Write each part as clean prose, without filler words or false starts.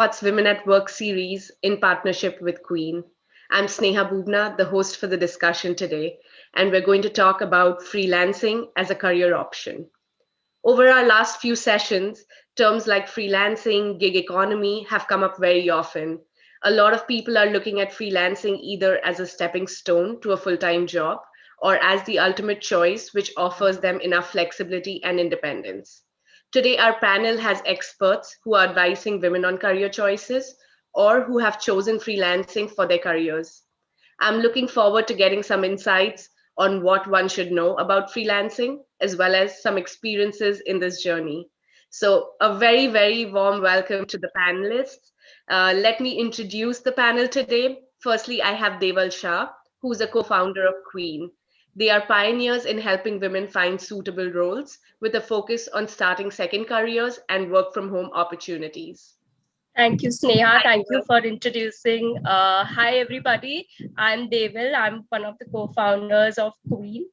Thought's Women at Work series in partnership with Queen. I'm Sneha Boobna, the host for the discussion today, and we're going to talk about freelancing as a career option. Over our last few sessions, terms like freelancing, gig economy have come up very often. A lot of people are looking at freelancing either as a stepping stone to a full time job or as the ultimate choice, which offers them enough flexibility and independence. Today, our panel has experts who are advising women on career choices or who have chosen freelancing for their careers. I'm looking forward to getting some insights on what one should know about freelancing, as well as some experiences in this journey. So, a very, very warm welcome to the panelists. Let me introduce the panel today. Firstly, I have Deval Shah, who's a co founder of Queen. They are pioneers in helping women find suitable roles with a focus on starting second careers and work from home opportunities. Thank you, Sneha. Thank you for introducing. Hi, everybody. I'm Deval. I'm one of the co-founders of Queen.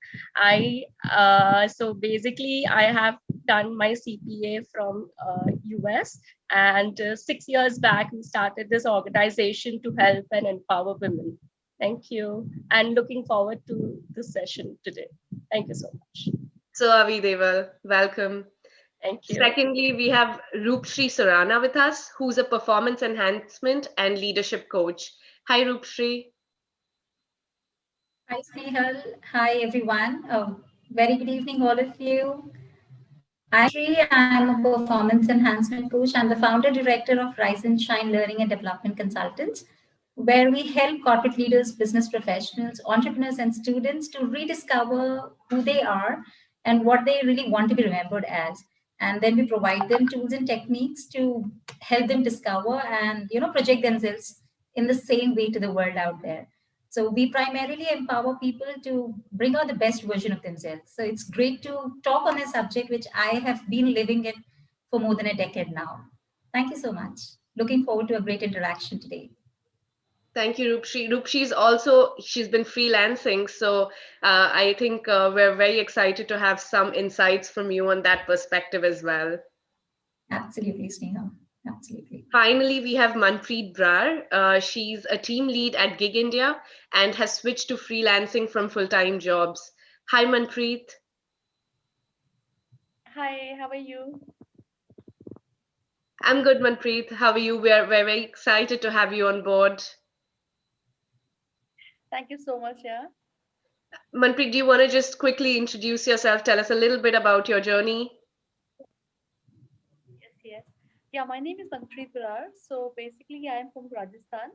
So basically, I have done my CPA from US, and 6 years back, we started this organization to help and empower women. Thank you, and looking forward to this session today. Thank you so much. So, Avi Deval, welcome. Thank you. Secondly, we have Roopshree Surana with us, who's a performance enhancement and leadership coach. Hi, Roopshree. Hi, Snehal. Hi, everyone. Very good evening, all of you. I'm Sri. I'm a performance enhancement coach. I'm the founder director of Rise and Shine Learning and Development Consultants, where we help corporate leaders, business professionals, entrepreneurs, and students to rediscover who they are and what they really want to be remembered as. And then we provide them tools and techniques to help them discover and project themselves in the same way to the world out there. So we primarily empower people to bring out the best version of themselves. So it's great to talk on a subject which I have been living it for more than a decade now. Thank you so much. Looking forward to a great interaction today. Thank you, Roopshree. She's been freelancing. So I think we're very excited to have some insights from you on that perspective as well. Absolutely, Sneha. Absolutely. Finally, we have Manpreet Brar. She's a team lead at GigIndia and has switched to freelancing from full-time jobs. Hi, Manpreet. Hi, how are you? I'm good, Manpreet. How are you? We're very excited to have you on board. Thank you so much, yeah. Manpreet, do you want to just quickly introduce yourself? Tell us a little bit about your journey. Yes. Yeah, my name is Manpreet Brar. So basically, I am from Rajasthan.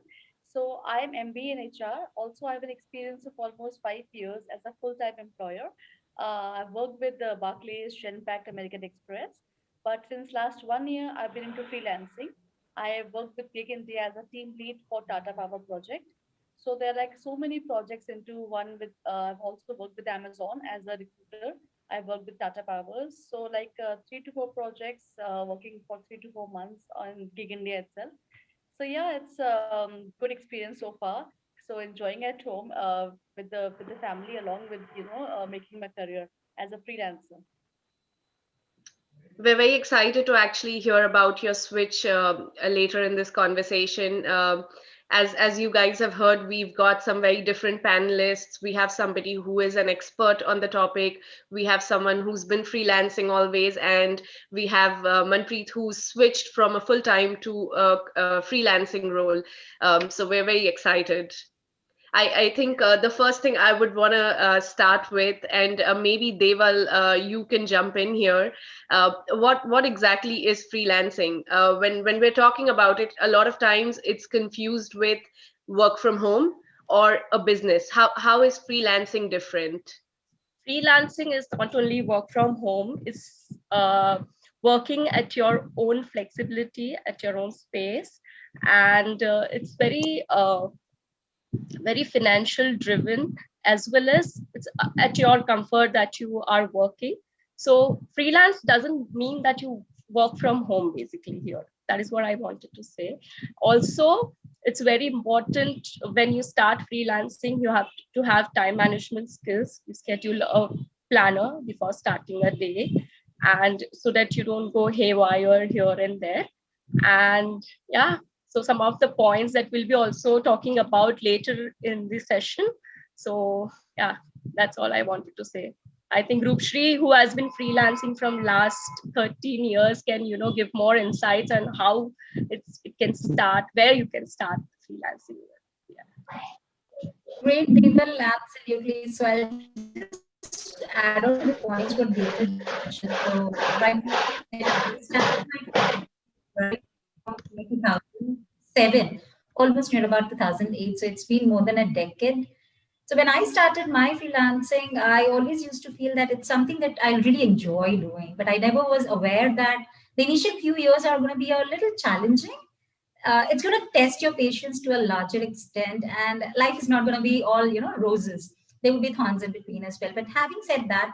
So I am MBA in HR. Also, I have an experience of almost 5 years as a full-time employer. I've worked with the Barclays, Genpact, American Express. But since last 1 year, I've been into freelancing. I have worked with Gig India as a team lead for Tata Power project. So there are like so many projects into one with, I've also worked with Amazon as a recruiter. I work with Tata Powers. So like 3 to 4 projects, working for 3 to 4 months on Gig India itself. So yeah, it's good experience so far. So enjoying at home with the family along with making my career as a freelancer. We're very excited to actually hear about your switch later in this conversation. As you guys have heard, we've got some very different panelists. We have somebody who is an expert on the topic. We have someone who's been freelancing always, and we have Manpreet who's switched from a full-time to a freelancing role. So we're very excited. I think the first thing I would want to start with, and maybe Deval, you can jump in here. What exactly is freelancing? When we're talking about it, a lot of times it's confused with work from home or a business. How is freelancing different? Freelancing is not only work from home, it's working at your own flexibility, at your own space. And it's very financial driven, as well as it's at your comfort that you are working. So freelance doesn't mean that you work from home basically here. That is what I wanted to say. Also, it's very important when you start freelancing, you have to have time management skills. You schedule a planner before starting a day, and so that you don't go haywire here and there. And yeah, so some of the points that we'll be also talking about later in the session. So yeah, that's all I wanted to say. I think Roopshree, who has been freelancing from last 13 years, can give more insights on how it can start, where you can start freelancing. Yeah. Great, Deval, absolutely. So I'll just add on to the points what Deval just mentioned. So right now, I started my freelancing right from 2007, almost near about 2008. So it's been more than a decade. So when I started my freelancing, I always used to feel that it's something that I really enjoy doing, but I never was aware that the initial few years are going to be a little challenging. It's going to test your patience to a larger extent, and life is not going to be all roses. There will be thorns in between as well. But having said that,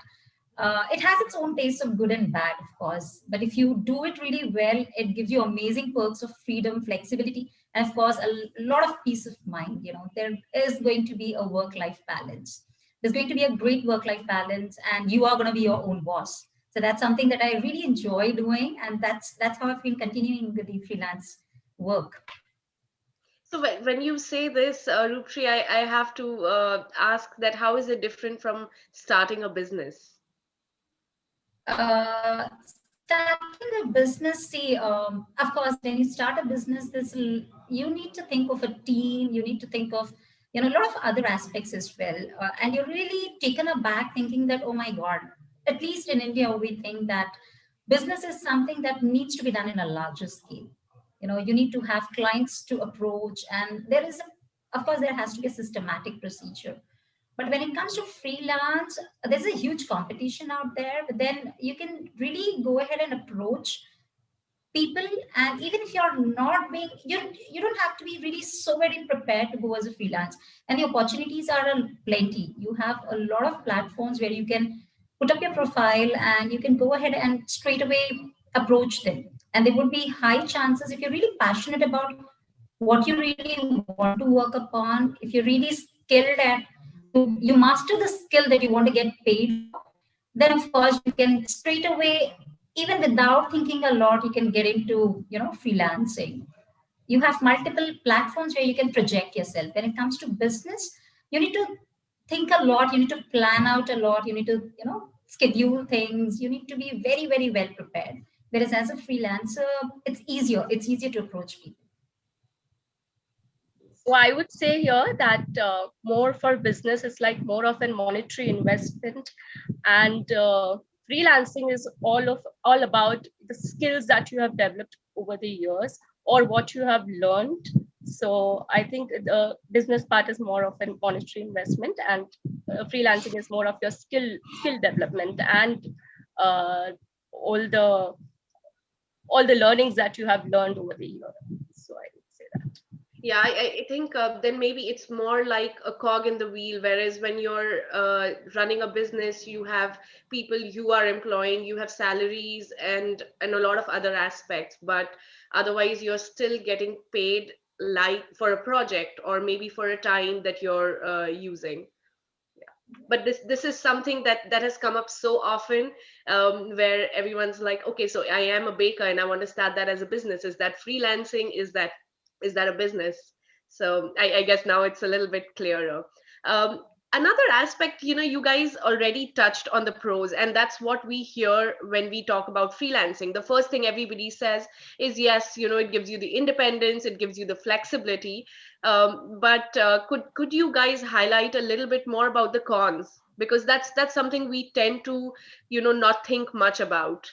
it has its own taste of good and bad, of course. But if you do it really well, it gives you amazing perks of freedom, flexibility, and of course, a lot of peace of mind. There is going to be a work-life balance. There's going to be a great work-life balance, and you are going to be your own boss. So that's something that I really enjoy doing, and that's how I've been continuing with the freelance work. So when you say this, Roopshree, I have to ask that how is it different from starting a business? Starting a business, see, of course, when you start a business, you need to think of a team. You need to think of a lot of other aspects as well, and you're really taken aback thinking that, oh my god, at least in India we think that business is something that needs to be done in a larger scale. You need to have clients to approach, and of course, there has to be a systematic procedure. But when it comes to freelance, there's a huge competition out there. But then you can really go ahead and approach people, and even if you're not being, you don't have to be really so very prepared to go as a freelance. And the opportunities are plenty. You have a lot of platforms where you can put up your profile, and you can go ahead and straight away approach them. And there would be high chances, if you're really passionate about what you really want to work upon, if you're really skilled at, you master the skill that you want to get paid for, then of course you can straight away, even without thinking a lot, you can get into freelancing. You have multiple platforms where you can project yourself. When it comes to business, you need to think a lot, you need to plan out a lot, you need to schedule things, you need to be very, very well prepared. Whereas as a freelancer, it's easier to approach people. So I would say here that more for business is like more of a monetary investment, and freelancing is all about the skills that you have developed over the years or what you have learned. So I think the business part is more of a monetary investment, and freelancing is more of your skill development and uh, all the all the learnings that you have learned over the year. So I would say that. Yeah, I think then maybe it's more like a cog in the wheel, whereas when you're running a business, you have people you are employing, you have salaries and a lot of other aspects, but otherwise you're still getting paid like for a project or maybe for a time that you're using. But this is something that has come up so often, where everyone's like, okay, so I am a baker and I want to start that as a business. Is that freelancing? Is that a business? So I guess now it's a little bit clearer. Another aspect, you guys already touched on the pros, and that's what we hear when we talk about freelancing. The first thing everybody says is, yes, it gives you the independence, it gives you the flexibility. But could you guys highlight a little bit more about the cons? Because that's something we tend to, not think much about.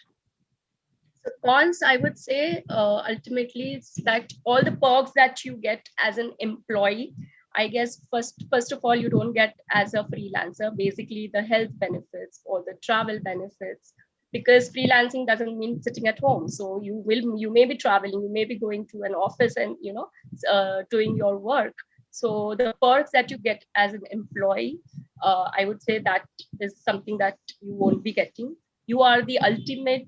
So cons, I would say, ultimately, it's that all the perks that you get as an employee, I guess first of all, you don't get as a freelancer. Basically, the health benefits or the travel benefits, because freelancing doesn't mean sitting at home. So you may be traveling, you may be going to an office and doing your work. So the perks that you get as an employee, I would say that is something that you won't be getting. You are the ultimate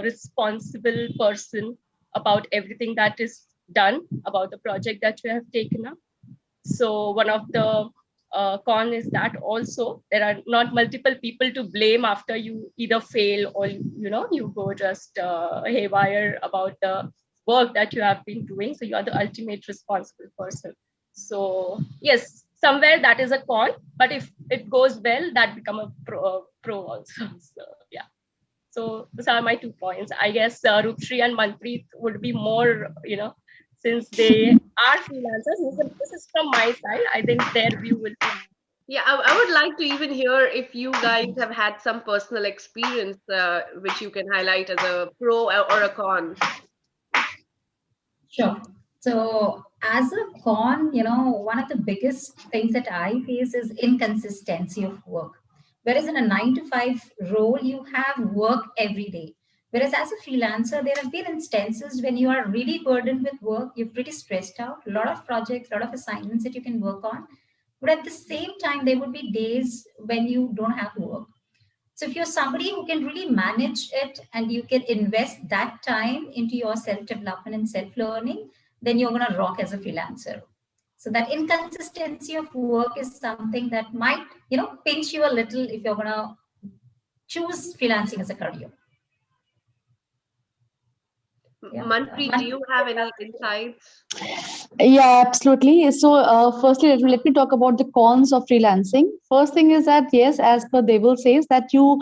responsible person about everything that is done, about the project that you have taken up. So one of the con is that also there are not multiple people to blame after you either fail or you go just haywire about the work that you have been doing. So you are the ultimate responsible person. So yes, somewhere that is a con, but if it goes well, that become a pro also. So yeah. So those are my 2 points. I guess Roopshree and Manpreet would be more, since they are freelancers. This is from my side. I think their view will be. Yeah, I would like to even hear if you guys have had some personal experience which you can highlight as a pro or a con. Sure. So, as a con, one of the biggest things that I face is inconsistency of work. Whereas in a 9 to 5 role, you have work every day. Whereas as a freelancer, there have been instances when you are really burdened with work, you're pretty stressed out, a lot of projects, a lot of assignments that you can work on. But at the same time, there would be days when you don't have work. So if you're somebody who can really manage it and you can invest that time into your self-development and self-learning, then you're going to rock as a freelancer. So that inconsistency of work is something that might, pinch you a little if you're going to choose freelancing as a career. Yeah. Manpreet, do you have any insights? Yeah, absolutely. So, firstly, let me talk about the cons of freelancing. First thing is that yes, as per Deval says, that you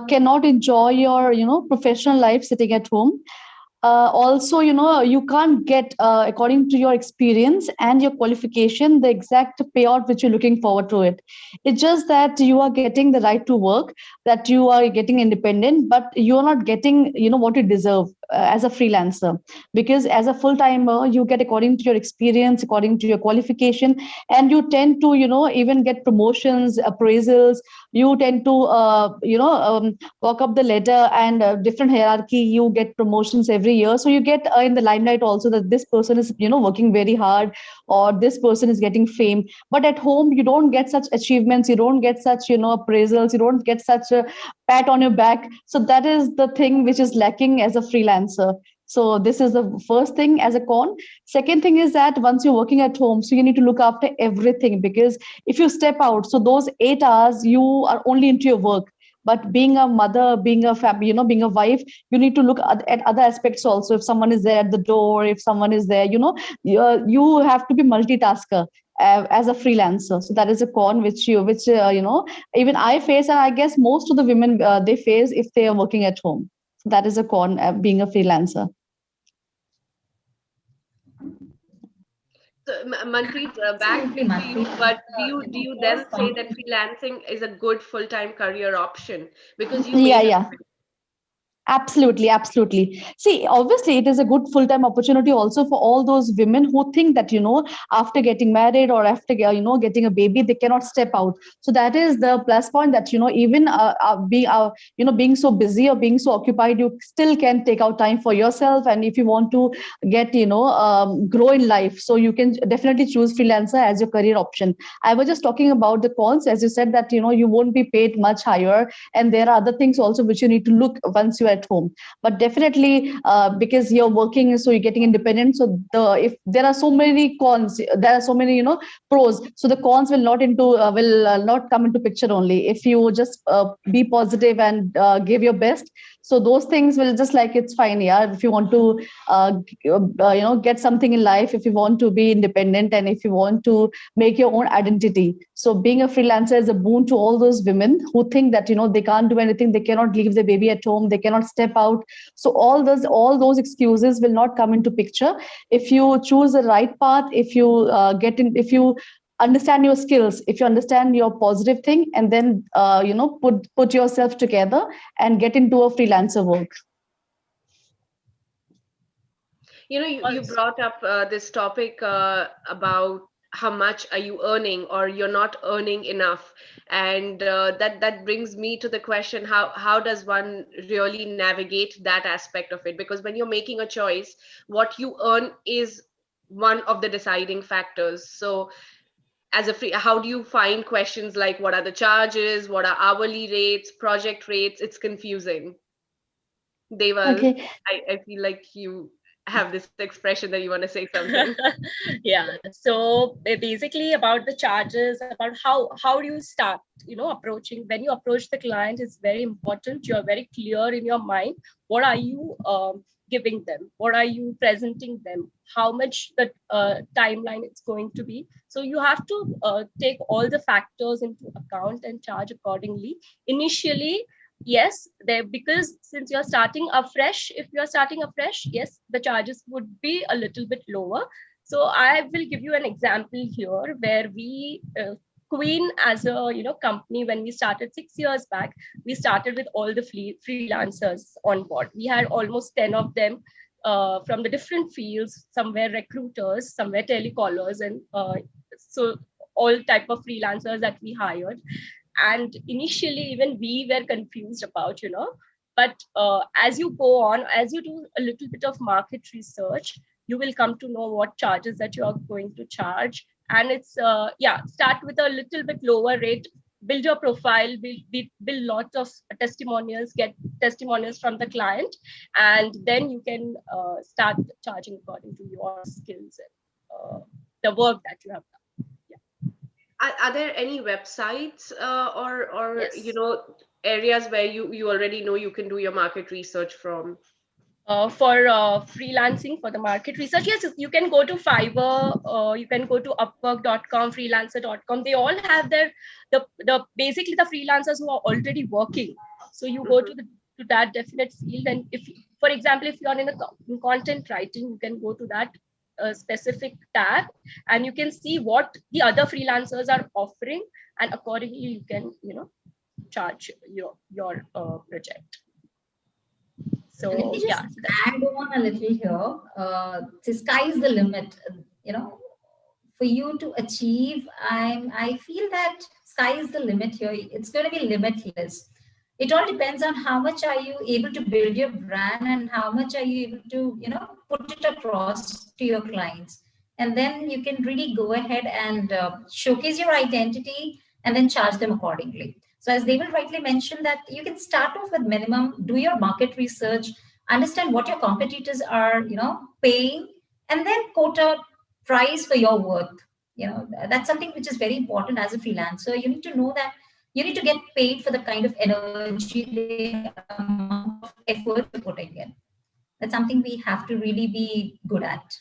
cannot enjoy your professional life sitting at home. Also, you can't get according to your experience and your qualification the exact payout which you're looking forward to it. It's just that you are getting the right to work, that you are getting independent, but you're not getting what you deserve as a freelancer, because as a full timer you get according to your experience, according to your qualification, and you tend to even get promotions, appraisals. You tend to walk up the ladder, and different hierarchy, you get promotions every year, so you get in the limelight also, that this person is working very hard, or this person is getting fame. But at home you don't get such achievements, you don't get such appraisals, you don't get such a pat on your back. So that is the thing which is lacking as a freelancer. So this is the first thing as a con. Second thing is that once you're working at home, so you need to look after everything, because if you step out, so those 8 hours you are only into your work. But being a mother, being a family, being a wife, you need to look at other aspects also. If someone is there at the door, if someone is there, you have to be multitasker as a freelancer. So that is a con which even I face, and I guess most of the women they face if they are working at home. So that is a con, being a freelancer. So, Manpreet, back Absolutely, to you. Manpreet. But do you then say that freelancing is a good full-time career option because you Yeah, made a yeah. Absolutely, absolutely. See, obviously, it is a good full-time opportunity also for all those women who think that, after getting married or after, getting a baby, they cannot step out. So that is the plus point, that, even being so busy or being so occupied, you still can take out time for yourself. And if you want to get, grow in life, so you can definitely choose freelancer as your career option. I was just talking about the cons, as you said, that, you won't be paid much higher, and there are other things also which you need to look once you are at home. But definitely, because you're working, so you're getting independent, so if there are so many cons, there are so many pros, so the cons will not come into picture only if you just be positive and give your best. So those things will just, like, it's fine. Yeah, if you want to get something in life, if you want to be independent, and if you want to make your own identity, so being a freelancer is a boon to all those women who think that they can't do anything, they cannot leave the baby at home, they cannot step out. So all those excuses will not come into picture if you choose the right path, if you if you understand your skills, if you understand your positive thing, and then put yourself together and get into a freelancer work. You brought up this topic about how much are you earning or you're not earning enough, and that brings me to the question, how does one really navigate that aspect of it? Because when you're making a choice, what you earn is one of the deciding factors. So as a free, how do you find questions like what are the charges, what are hourly rates, project rates? It's confusing. Deval, Okay. I feel like you have this expression that you want to say something. Yeah, so basically about the charges, about how do you start approaching. When you approach the client, it's very important you're very clear in your mind what are you giving them? What are you presenting them? How much the timeline it's going to be? So you have to take all the factors into account and charge accordingly. Initially, yes, there, because since you're starting afresh, if you're starting afresh, yes, the charges would be a little bit lower. So I will give you an example here where we Queen as a company, when we started 6 years back, we started with all the freelancers on board. We had almost 10 of them from the different fields, somewhere recruiters, somewhere telecallers, and so all type of freelancers that we hired. And initially even we were confused about but as you go on, as you do a little bit of market research, you will come to know what charges that you are going to charge. And it's start with a little bit lower rate, build your profile, build lots of testimonials, get testimonials from the client, and then you can start charging according to your skills and the work that you have done. Are there any websites or Yes. areas where you already know you can do your market research from? For freelancing, for the market research, yes, you can go to Fiverr, you can go to Upwork.com, Freelancer.com. They all have the basically the freelancers who are already working. So you go to that definite field, and if, for example, if you're in content writing, you can go to that specific tab, and you can see what the other freelancers are offering, and accordingly you can charge your project. So let me just add on a little here. The sky is the limit. For you to achieve, I feel that sky is the limit here. It's going to be limitless. It all depends on how much are you able to build your brand and how much are you able to put it across to your clients, and then you can really go ahead and showcase your identity and then charge them accordingly. So as Deval rightly mentioned, that you can start off with minimum, do your market research, understand what your competitors are paying, and then quote a price for your worth. That's something which is very important as a freelancer. You need to know that you need to get paid for the kind of energy, the amount of effort you're putting in. That's something we have to really be good at.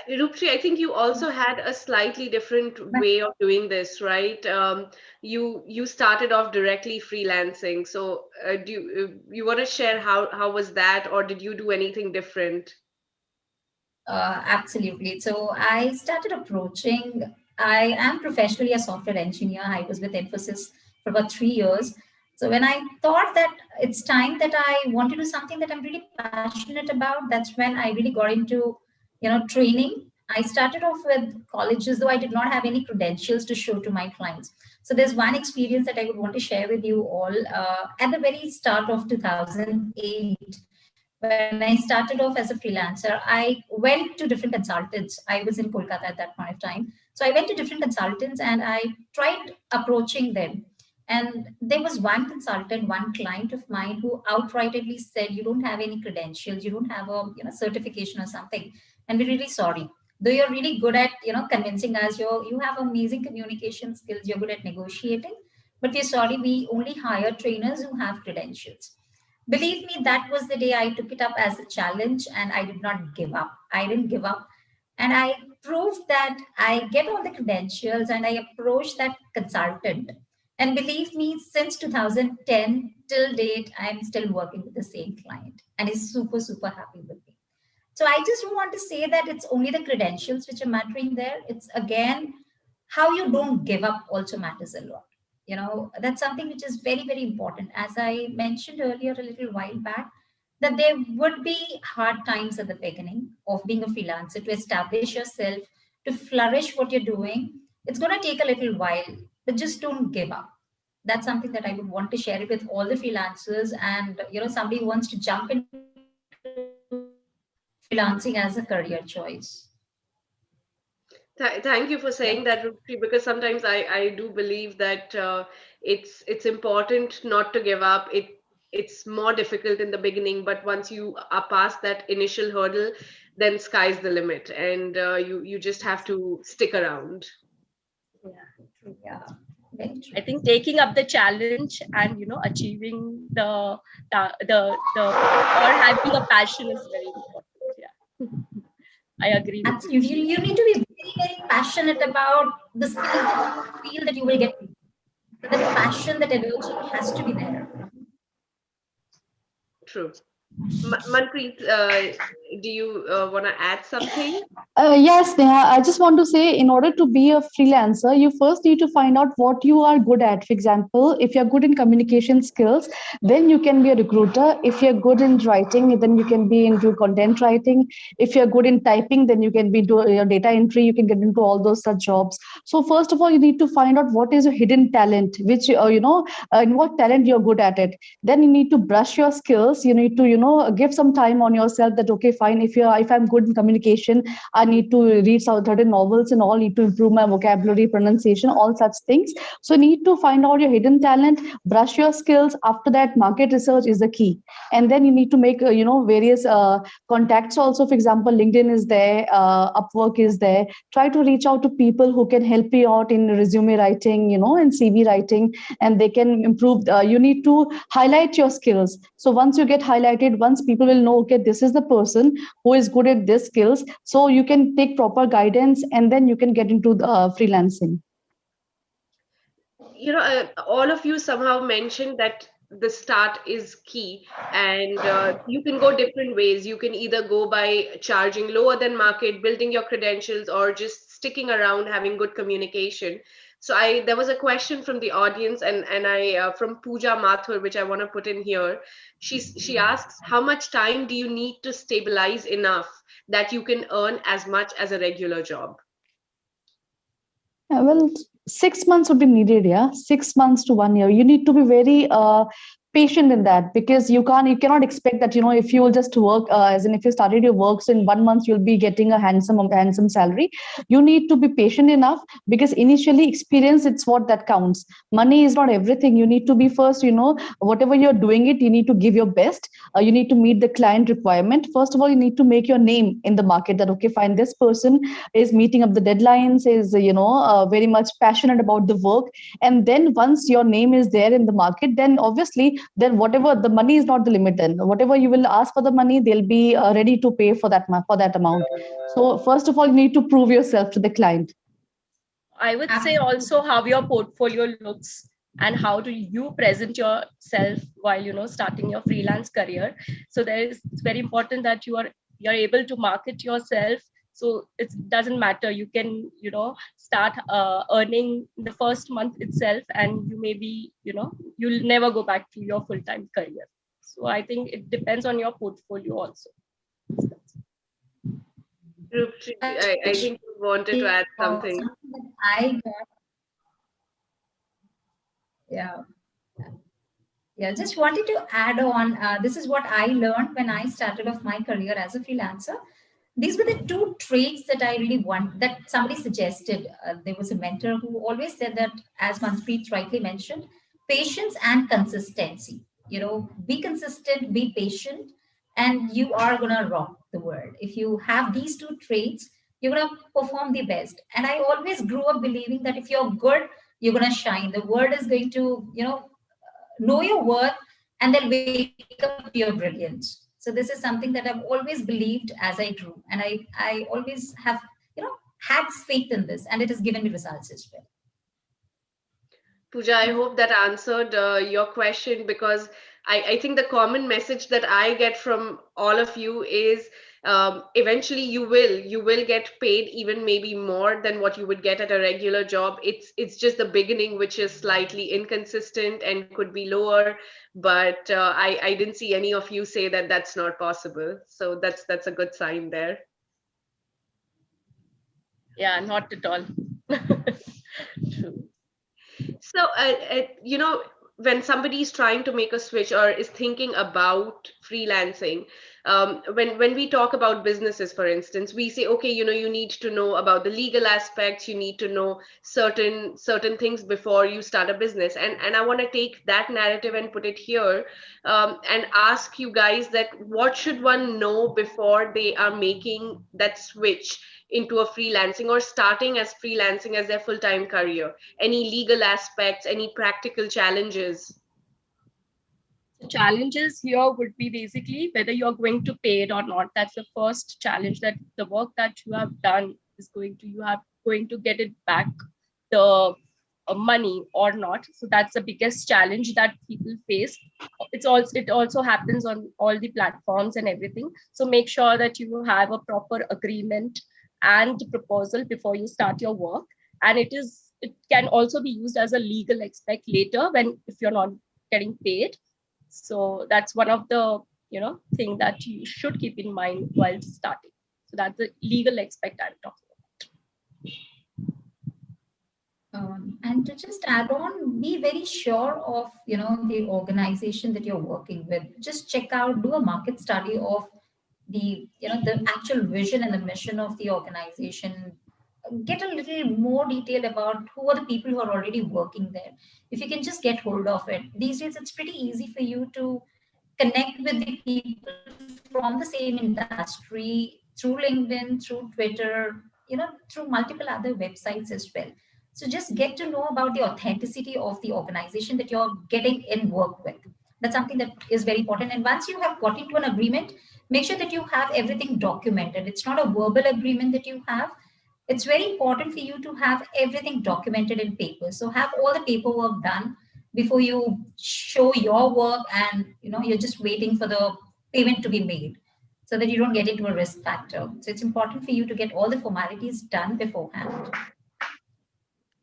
Roopshree, I think you also had a slightly different way of doing this, right? You started off directly freelancing. So do you want to share how was that, or did you do anything different? Absolutely. So I started approaching, I am professionally a software engineer. I was with Infosys for about 3 years. So when I thought that it's time that I want to do something that I'm really passionate about, that's when I really got into, training. I started off with colleges, though I did not have any credentials to show to my clients. So there's one experience that I would want to share with you all. At the very start of 2008, when I started off as a freelancer, I went to different consultants. I was in Kolkata at that point of time. So I went to different consultants and I tried approaching them. And there was one consultant, one client of mine who outrightly said, "You don't have any credentials, you don't have a certification or something. And we're really sorry. Though you're really good at convincing us, you have amazing communication skills, you're good at negotiating, but we're sorry, we only hire trainers who have credentials." Believe me, that was the day I took it up as a challenge and I did not give up. I didn't give up. And I proved that I get all the credentials and I approached that consultant. And believe me, since 2010 till date, I'm still working with the same client and he's super, super happy with me. So I just don't want to say that it's only the credentials which are mattering there. It's again, how you don't give up also matters a lot. That's something which is very, very important. As I mentioned earlier a little while back, that there would be hard times at the beginning of being a freelancer to establish yourself, to flourish what you're doing. It's going to take a little while, but just don't give up. That's something that I would want to share it with all the freelancers, and somebody who wants to jump into freelancing as a career choice. Thank you for saying that, Roopshree, because sometimes I do believe that it's important not to give up. It's more difficult in the beginning, but once you are past that initial hurdle, then sky's the limit, and you just have to stick around. Yeah, I think taking up the challenge and achieving the or having a passion is very important. Yeah, I agree with you. Absolutely. You need to be very, very passionate about the skills that you feel that you will get. So that passion, that energy has to be there. True. Manpreet, do you want to add something? Yes, Neha, I just want to say in order to be a freelancer, you first need to find out what you are good at. For example, if you're good in communication skills, then you can be a recruiter. If you're good in writing, then you can be into content writing. If you're good in typing, then you can be do your data entry. You can get into all those such jobs. So first of all, you need to find out what is your hidden talent, which in what talent you're good at it. Then you need to brush your skills. You need to give some time on yourself. That okay, fine. If I'm good in communication, I need to read certain novels and all, need to improve my vocabulary, pronunciation, all such things. So you need to find out your hidden talent, brush your skills. After that, market research is the key. And then you need to make, various contacts also. For example, LinkedIn is there, Upwork is there. Try to reach out to people who can help you out in resume writing, and CV writing, and they can improve. You need to highlight your skills. So once you get highlighted, once people will know, okay, this is the person who is good at this skills, so you can take proper guidance and then you can get into the freelancing. All of you somehow mentioned that the start is key, and you can go different ways. You can either go by charging lower than market, building your credentials, or just sticking around, having good communication. So there was a question from the audience, and I from Pooja Mathur, which I want to put in here. She asks, how much time do you need to stabilize enough that you can earn as much as a regular job? Yeah, well, 6 months would be needed. Yeah, 6 months to 1 year. You need to be very patient in that, because you cannot expect that if you will just work, as in if you started your works in 1 month, you'll be getting a handsome salary. You need to be patient enough, because initially experience, it's what that counts. Money is not everything. You need to be first. Whatever you're doing it, you need to give your best. You need to meet the client requirement. First of all, you need to make your name in the market. That okay, fine, this person is meeting up the deadlines, is very much passionate about the work. And then once your name is there in the market, then obviously, then whatever, the money is not the limit. Then whatever you will ask for the money, they'll be ready to pay for that amount. So first of all, you need to prove yourself to the client. I would say also how your portfolio looks and how do you present yourself while starting your freelance career. So it's very important that you're able to market yourself. So it doesn't matter. You can start earning the first month itself, and you maybe you'll never go back to your full-time career. So I think it depends on your portfolio also. Roopshree, I think you wanted to add something. I got, yeah. Yeah, just wanted to add on. This is what I learned when I started off my career as a freelancer. These were the two traits that I really want, that somebody suggested. There was a mentor who always said that, as Manpreet rightly mentioned, patience and consistency. Be consistent, be patient, and you are going to rock the world. If you have these two traits, you're going to perform the best. And I always grew up believing that if you're good, you're going to shine. The world is going to, know your worth, and they'll wake up to your brilliance. So this is something that I've always believed as I grew, and I always have had faith in this, and it has given me results as well. Pooja, I hope that answered your question, because I think the common message that I get from all of you is eventually you will get paid even maybe more than what you would get at a regular job. It's just the beginning, which is slightly inconsistent and could be lower. But I didn't see any of you say that that's not possible. So that's a good sign there. Yeah, not at all. True. So, when somebody is trying to make a switch or is thinking about freelancing, when we talk about businesses, for instance, we say, okay, you need to know about the legal aspects, you need to know certain things before you start a business, and I want to take that narrative and put it here, and ask you guys that what should one know before they are making that switch into a freelancing or starting as freelancing as their full-time career? Any legal aspects, any practical challenges? The challenges here would be basically whether you're going to pay it or not. That's the first challenge, that the work that you have done is going to get it back, the money or not. So that's the biggest challenge that people face. It also happens on all the platforms and everything. So make sure that you have a proper agreement and proposal before you start your work. And it can also be used as a legal aspect later if you're not getting paid. So that's one of the thing that you should keep in mind while starting. So that's the legal aspect I'm talking about. And to just add on, be very sure of the organization that you're working with. Just check out, do a market study of the actual vision and the mission of the organization. Get a little more detail about who are the people who are already working there. If you can just get hold of it. These days, it's pretty easy for you to connect with the people from the same industry through LinkedIn, through Twitter, through multiple other websites as well. So just get to know about the authenticity of the organization that you're getting in work with. That's something that is very important. And once you have got into an agreement, make sure that you have everything documented. It's not a verbal agreement that you have. It's very important for you to have everything documented in paper. So have all the paperwork done before you show your work, and you're just waiting for the payment to be made, so that you don't get into a risk factor. So it's important for you to get all the formalities done beforehand.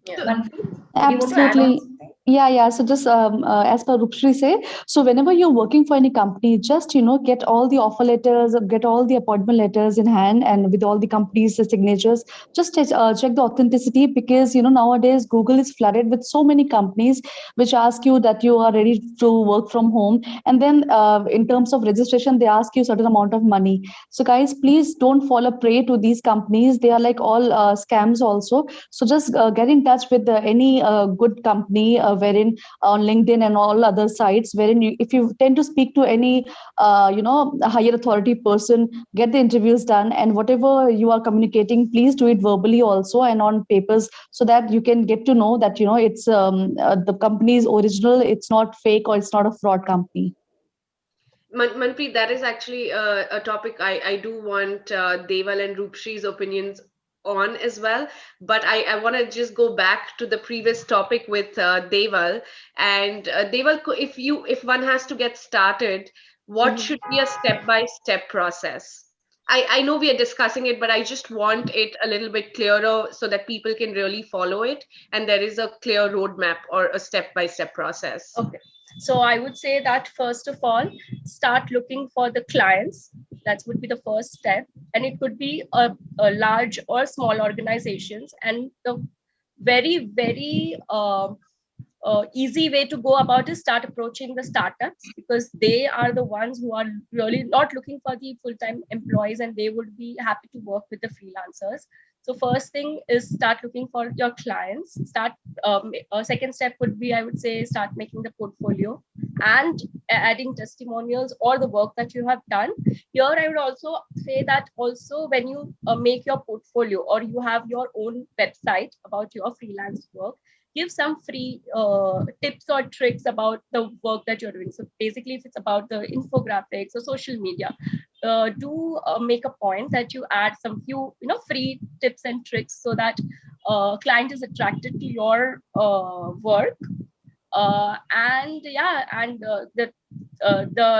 Yeah. Manpreet, Absolutely. Yeah. So just as per Roopshree say, so whenever you're working for any company, just get all the offer letters, get all the appointment letters in hand, and with all the company's signatures, just check the authenticity, because nowadays Google is flooded with so many companies which ask you that you are ready to work from home, and then in terms of registration they ask you certain amount of money. So guys, please don't fall a prey to these companies. They are like all scams also. So just get in touch with any good company, wherein on LinkedIn and all other sites, wherein if you tend to speak to any higher authority person, get the interviews done, and whatever you are communicating, please do it verbally also and on papers, so that you can get to know that it's the company is original, it's not fake, or it's not a fraud company. Manpreet, that is actually a topic I do want Deval and Roopshree's opinions on as well. But I want to just go back to the previous topic with Deval. And Deval, if one has to get started, what should be a step-by-step process? I know we are discussing it, but I just want it a little bit clearer so that people can really follow it, and there is a clear roadmap or a step-by-step process. Okay. So I would say that first of all, start looking for the clients. That would be the first step. And it could be a large or small organizations. And the very, very easy way to go about is start approaching the startups, because they are the ones who are really not looking for the full-time employees, and they would be happy to work with the freelancers. So first thing is start looking for your clients. Second step would be, I would say, start making the portfolio and adding testimonials or the work that you have done. Here, I would also say that also when you make your portfolio or you have your own website about your freelance work, give some free tips or tricks about the work that you're doing. So basically, if it's about the infographics or social media, do make a point that you add some few free tips and tricks, so that client is attracted to your work. The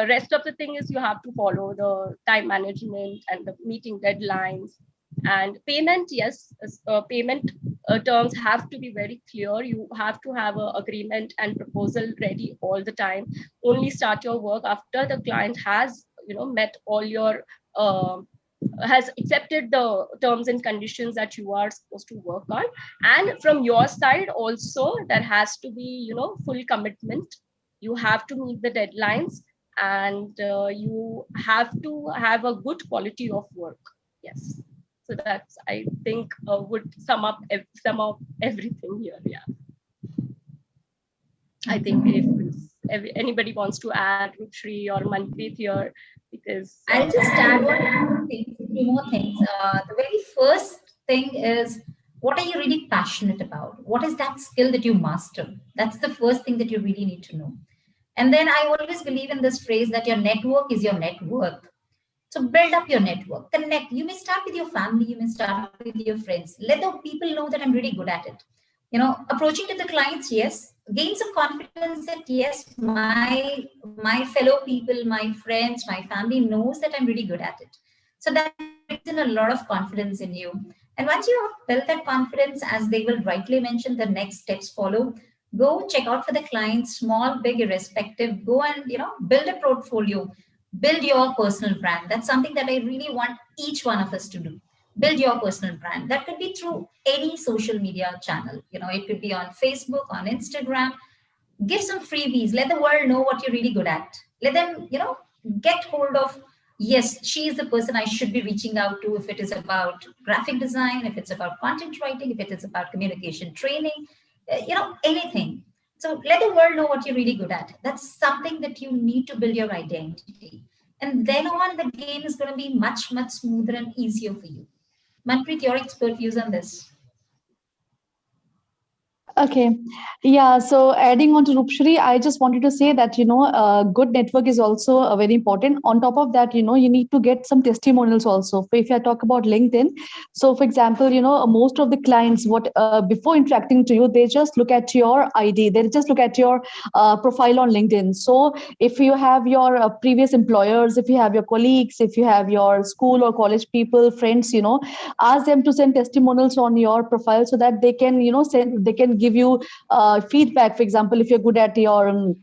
rest of the thing is you have to follow the time management and the meeting deadlines. And payment, yes, payment terms have to be very clear. You have to have an agreement and proposal ready all the time. Only start your work after the client has met all your has accepted the terms and conditions that you are supposed to work on. And from your side also, there has to be full commitment. You have to meet the deadlines, and you have to have a good quality of work. Yes. So that's, I think, would sum up everything here. Yeah. I think if anybody wants to add, Roopshree or Manpreet here, because I'll just add two more things. The very first thing is, what are you really passionate about? What is that skill that you master? That's the first thing that you really need to know. And then I always believe in this phrase that your network is your net worth. So build up your network, connect. You may start with your family, you may start with your friends. Let the people know that I'm really good at it. Approaching to the clients, yes. Gain some confidence that yes, my fellow people, my friends, my family knows that I'm really good at it. So that brings in a lot of confidence in you. And once you have built that confidence, as they will rightly mention, the next steps follow. Go check out for the clients, small, big, irrespective. Go and build a portfolio, build your personal brand. That's something that I really want each one of us to do. Build your personal brand. That could be through any social media channel. It could be on Facebook, on Instagram. Give some freebies. Let the world know what you're really good at. Let them get hold of, yes, she is the person I should be reaching out to, if it is about graphic design, if it's about content writing, if it is about communication training, anything. So let the world know what you're really good at. That's something that you need to build your identity. And then on, the game is going to be much, much smoother and easier for you. Manpreet, your expert views on this. Okay. Yeah. So adding on to Roopshree, I just wanted to say that, good network is also very important. On top of that, you need to get some testimonials also. If I talk about LinkedIn, so for example, most of the clients, before interacting to you, they just look at your ID. They just look at your profile on LinkedIn. So if you have your previous employers, if you have your colleagues, if you have your school or college people, friends, ask them to send testimonials on your profile so that they can, they can give you feedback. For example, if you're good at your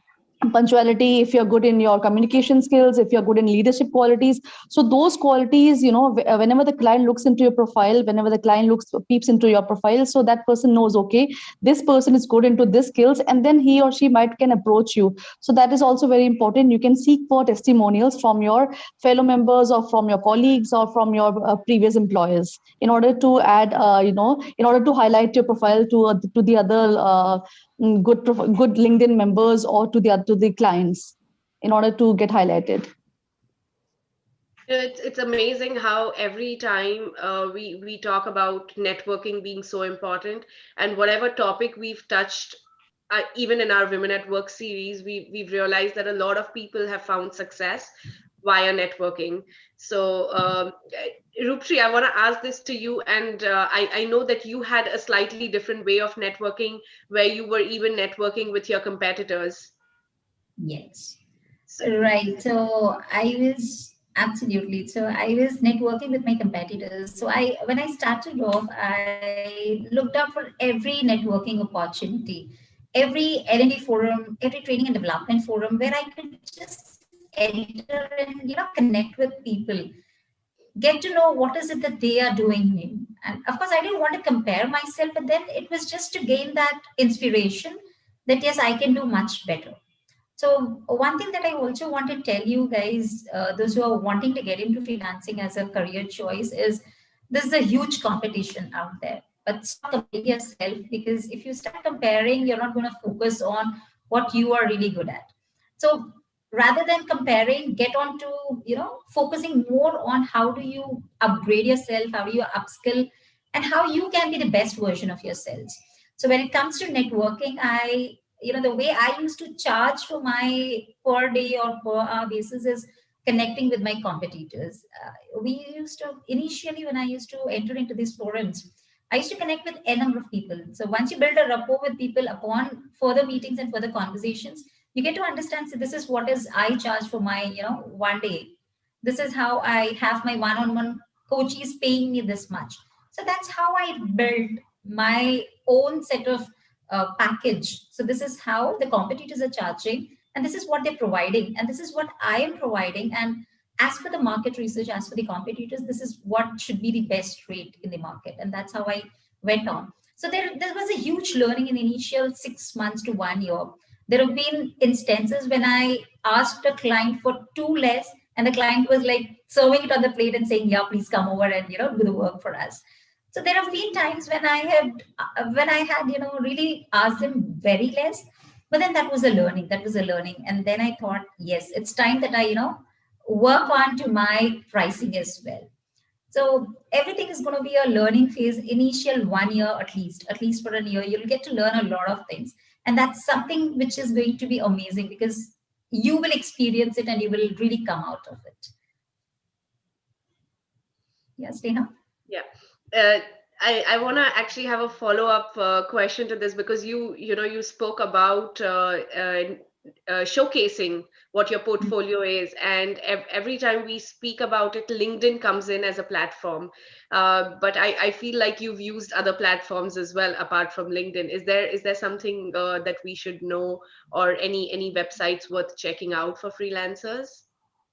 punctuality, if you're good in your communication skills, if you're good in leadership qualities. So those qualities, whenever the client looks into your profile, whenever the client peeps into your profile, so that person knows, okay, this person is good into this skills, and then he or she can approach you. So that is also very important. You can seek for testimonials from your fellow members or from your colleagues or from your previous employers in order to add, in order to highlight your profile to the other good LinkedIn members or to the clients in order to get highlighted. It's amazing how every time we talk about networking being so important, and whatever topic we've touched, even in our Women at Work series, we've realized that a lot of people have found success via networking. So, Roopshree, I want to ask this to you, and I know that you had a slightly different way of networking, where you were even networking with your competitors. Yes. Right. So I was absolutely. So I was networking with my competitors. So when I started off, I looked out for every networking opportunity, every L&D forum, every training and development forum where I could just enter and connect with people, get to know what is it that they are doing new. And of course, I didn't want to compare myself, but then it was just to gain that inspiration that yes, I can do much better. So one thing that I also want to tell you guys, those who are wanting to get into freelancing as a career choice, is this is a huge competition out there. But stop comparing yourself, because if you start comparing, you're not going to focus on what you are really good at. So rather than comparing, get on to focusing more on how do you upgrade yourself, how do you upskill, and how you can be the best version of yourselves. So when it comes to networking, the way I used to charge for my per day or per hour basis is connecting with my competitors. We used to, initially, when I used to enter into these forums, I used to connect with a number of people. So once you build a rapport with people, upon further meetings and further conversations, you get to understand, so this is what is I charge for my, one day. This is how I have my one-on-one coach is paying me this much. So that's how I build my own set of package. So this is how the competitors are charging, and this is what they're providing, and this is what I am providing. And as for the market research, as for the competitors, this is what should be the best rate in the market. And that's how I went on. So there was a huge learning in the initial 6 months to 1 year. There have been instances when I asked a client for too less, and the client was like serving it on the plate and saying, yeah, please come over and do the work for us. So there have been times when I had really asked them very less, but then that was a learning. And then I thought, yes, it's time that I work on to my pricing as well. So everything is going to be a learning phase, initial 1 year at least for a year. You'll get to learn a lot of things. And that's something which is going to be amazing because you will experience it and you will really come out of it. Yes, Sneha? Yeah. Uh, I want to actually have a follow-up question to this, because you spoke about showcasing what your portfolio is, and every time we speak about it, LinkedIn comes in as a platform. But I feel like you've used other platforms as well apart from LinkedIn. Is there something that we should know, or any websites worth checking out for freelancers?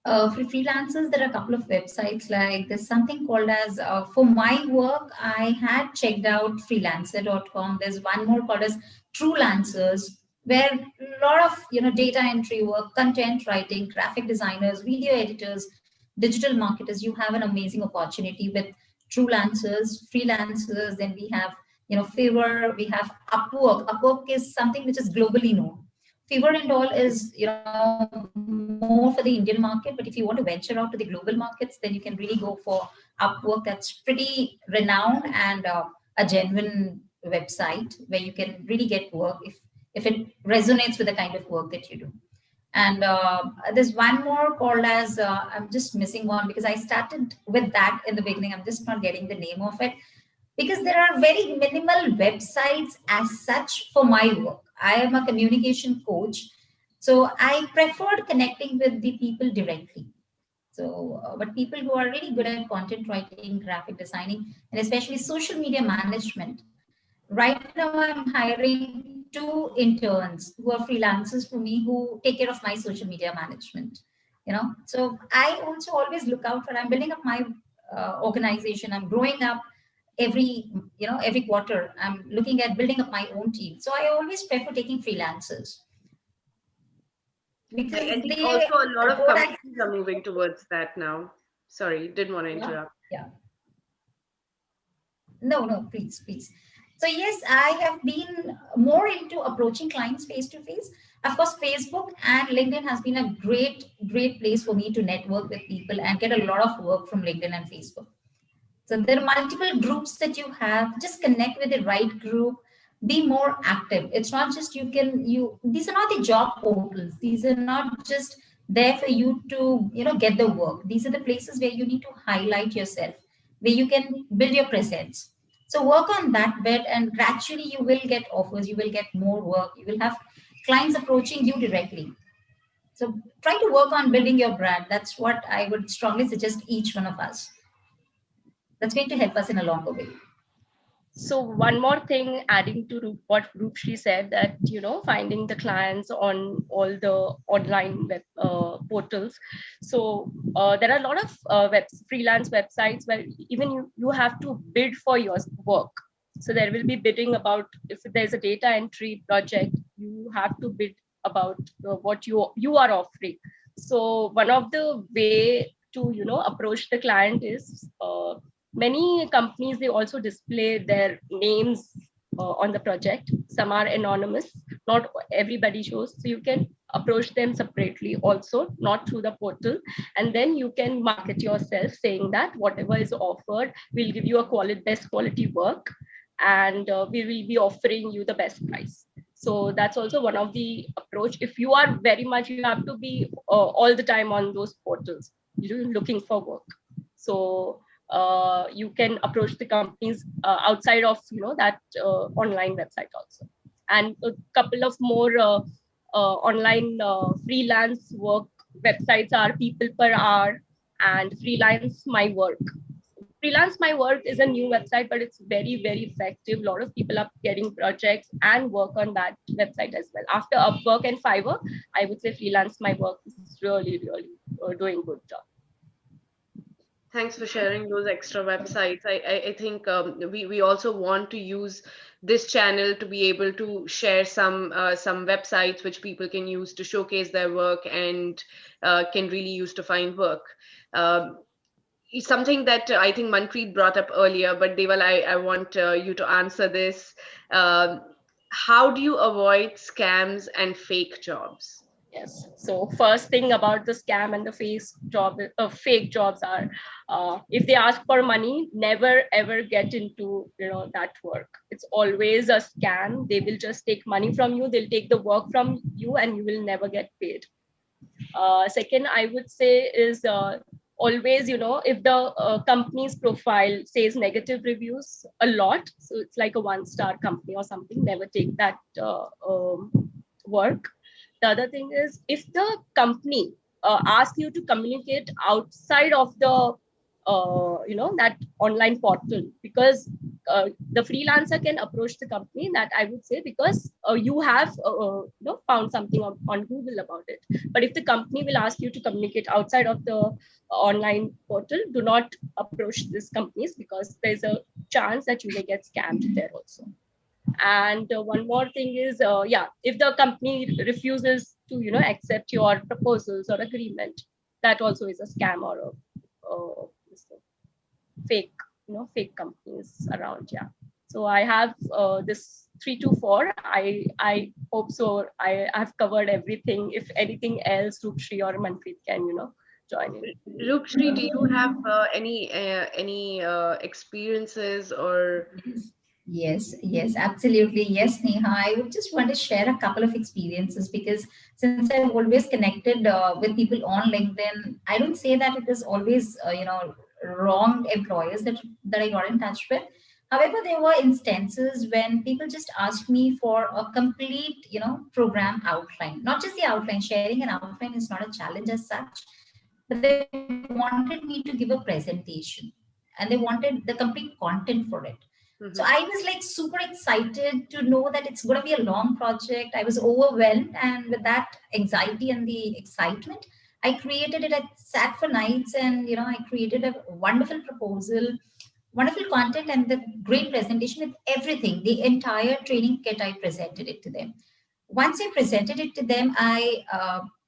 For freelancers, there are a couple of websites. Like there's something called as for my work, I had checked out freelancer.com. There's one more called as Truelancers, where a lot of data entry work, content writing, graphic designers, video editors, digital marketers. You have an amazing opportunity with Truelancers, freelancers. Then we have Fiverr, we have Upwork. Upwork is something which is globally known. Fiverr and all is more for the Indian market, but if you want to venture out to the global markets, then you can really go for Upwork. That's pretty renowned and a genuine website where you can really get work if it resonates with the kind of work that you do. And there's one more called as I'm just missing one because I started with that in the beginning. I'm just not getting the name of it because there are very minimal websites as such for my work. I am a communication coach, so I preferred connecting with the people directly. So, but people who are really good at content writing, graphic designing, and especially social media management. Right now, I'm hiring 2 interns who are freelancers for me who take care of my social media management. So I also always look out for. I'm building up my organization. I'm growing up every quarter. I'm looking at building up my own team. So I always prefer taking freelancers I because think they also a lot of what I companies are moving towards that now. Sorry, didn't want to yeah, interrupt. yeah. No, please. So yes, I have been more into approaching clients face to face. Of course, Facebook and LinkedIn has been a great place for me to network with people and get a lot of work from LinkedIn and Facebook. So there are multiple groups that you have. Just connect with the right group. Be more active. It's not just these are not the job portals. These are not just there for you to get the work. These are the places where you need to highlight yourself, where you can build your presence. So work on that bit, and gradually you will get offers. You will get more work. You will have clients approaching you directly. So try to work on building your brand. That's what I would strongly suggest each one of us. That's going to help us in a longer way. So one more thing, adding to what Roopshree said, that finding the clients on all the online web portals. So there are a lot of freelance websites where even you have to bid for your work. So there will be bidding about, if there's a data entry project, you have to bid about what you are offering. So one of the way to approach the client is many companies, they also display their names on the project. Some are anonymous, not everybody shows, so you can approach them separately also, not through the portal, and then you can market yourself saying that whatever is offered, we'll give you a best quality work, and we will be offering you the best price. So that's also one of the approach. If you are very much, you have to be all the time on those portals looking for work. So you can approach the companies outside of that online website also. And a couple of more online freelance work websites are People Per Hour and Freelance My Work. Freelance My Work is a new website, but it's very effective. A lot of people are getting projects and work on that website as well. After Upwork and Fiverr, I would say Freelance My Work is really doing good job. Thanks for sharing those extra websites. I think we also want to use this channel to be able to share some websites which people can use to showcase their work and can really use to find work. Um, Something that I think Manpreet brought up earlier, but Deval, I want you to answer this. How do you avoid scams and fake jobs? Yes. So first thing about the scam and the fake jobs are, if they ask for money, never ever get into that work. It's always a scam. They will just take money from you. They'll take the work from you, and you will never get paid. Second, I would say is always, if the company's profile says negative reviews a lot, so it's like a one-star company or something, never take that work. The other thing is, if the company asks you to communicate outside of the that online portal, because the freelancer can approach the company, that I would say, because you have found something on Google about it. But if the company will ask you to communicate outside of the online portal, do not approach these companies, because there's a chance that you may get scammed there also. And one more thing is, if the company refuses to accept your proposals or agreement, that also is a scam or a fake fake companies around. Yeah. So I have this 3 to 4. I hope so I have covered everything. If anything else, Roopshree or Manpreet can join in. Roopshree, do you have any experiences or? Yes, absolutely. Yes, Neha. I would just want to share a couple of experiences because since I've always connected with people on LinkedIn, I don't say that it is always, wrong employers that I got in touch with. However, there were instances when people just asked me for a complete, program outline, not just the outline. Sharing an outline is not a challenge as such, but they wanted me to give a presentation and they wanted the complete content for it. So I Mhm. was like super excited to know that it's going to be a long project. I was overwhelmed. And with that anxiety and the excitement, I created it. I sat for nights and, I created a wonderful proposal, wonderful content, and the great presentation with everything. The entire training kit, I presented it to them. Once I presented it to them, I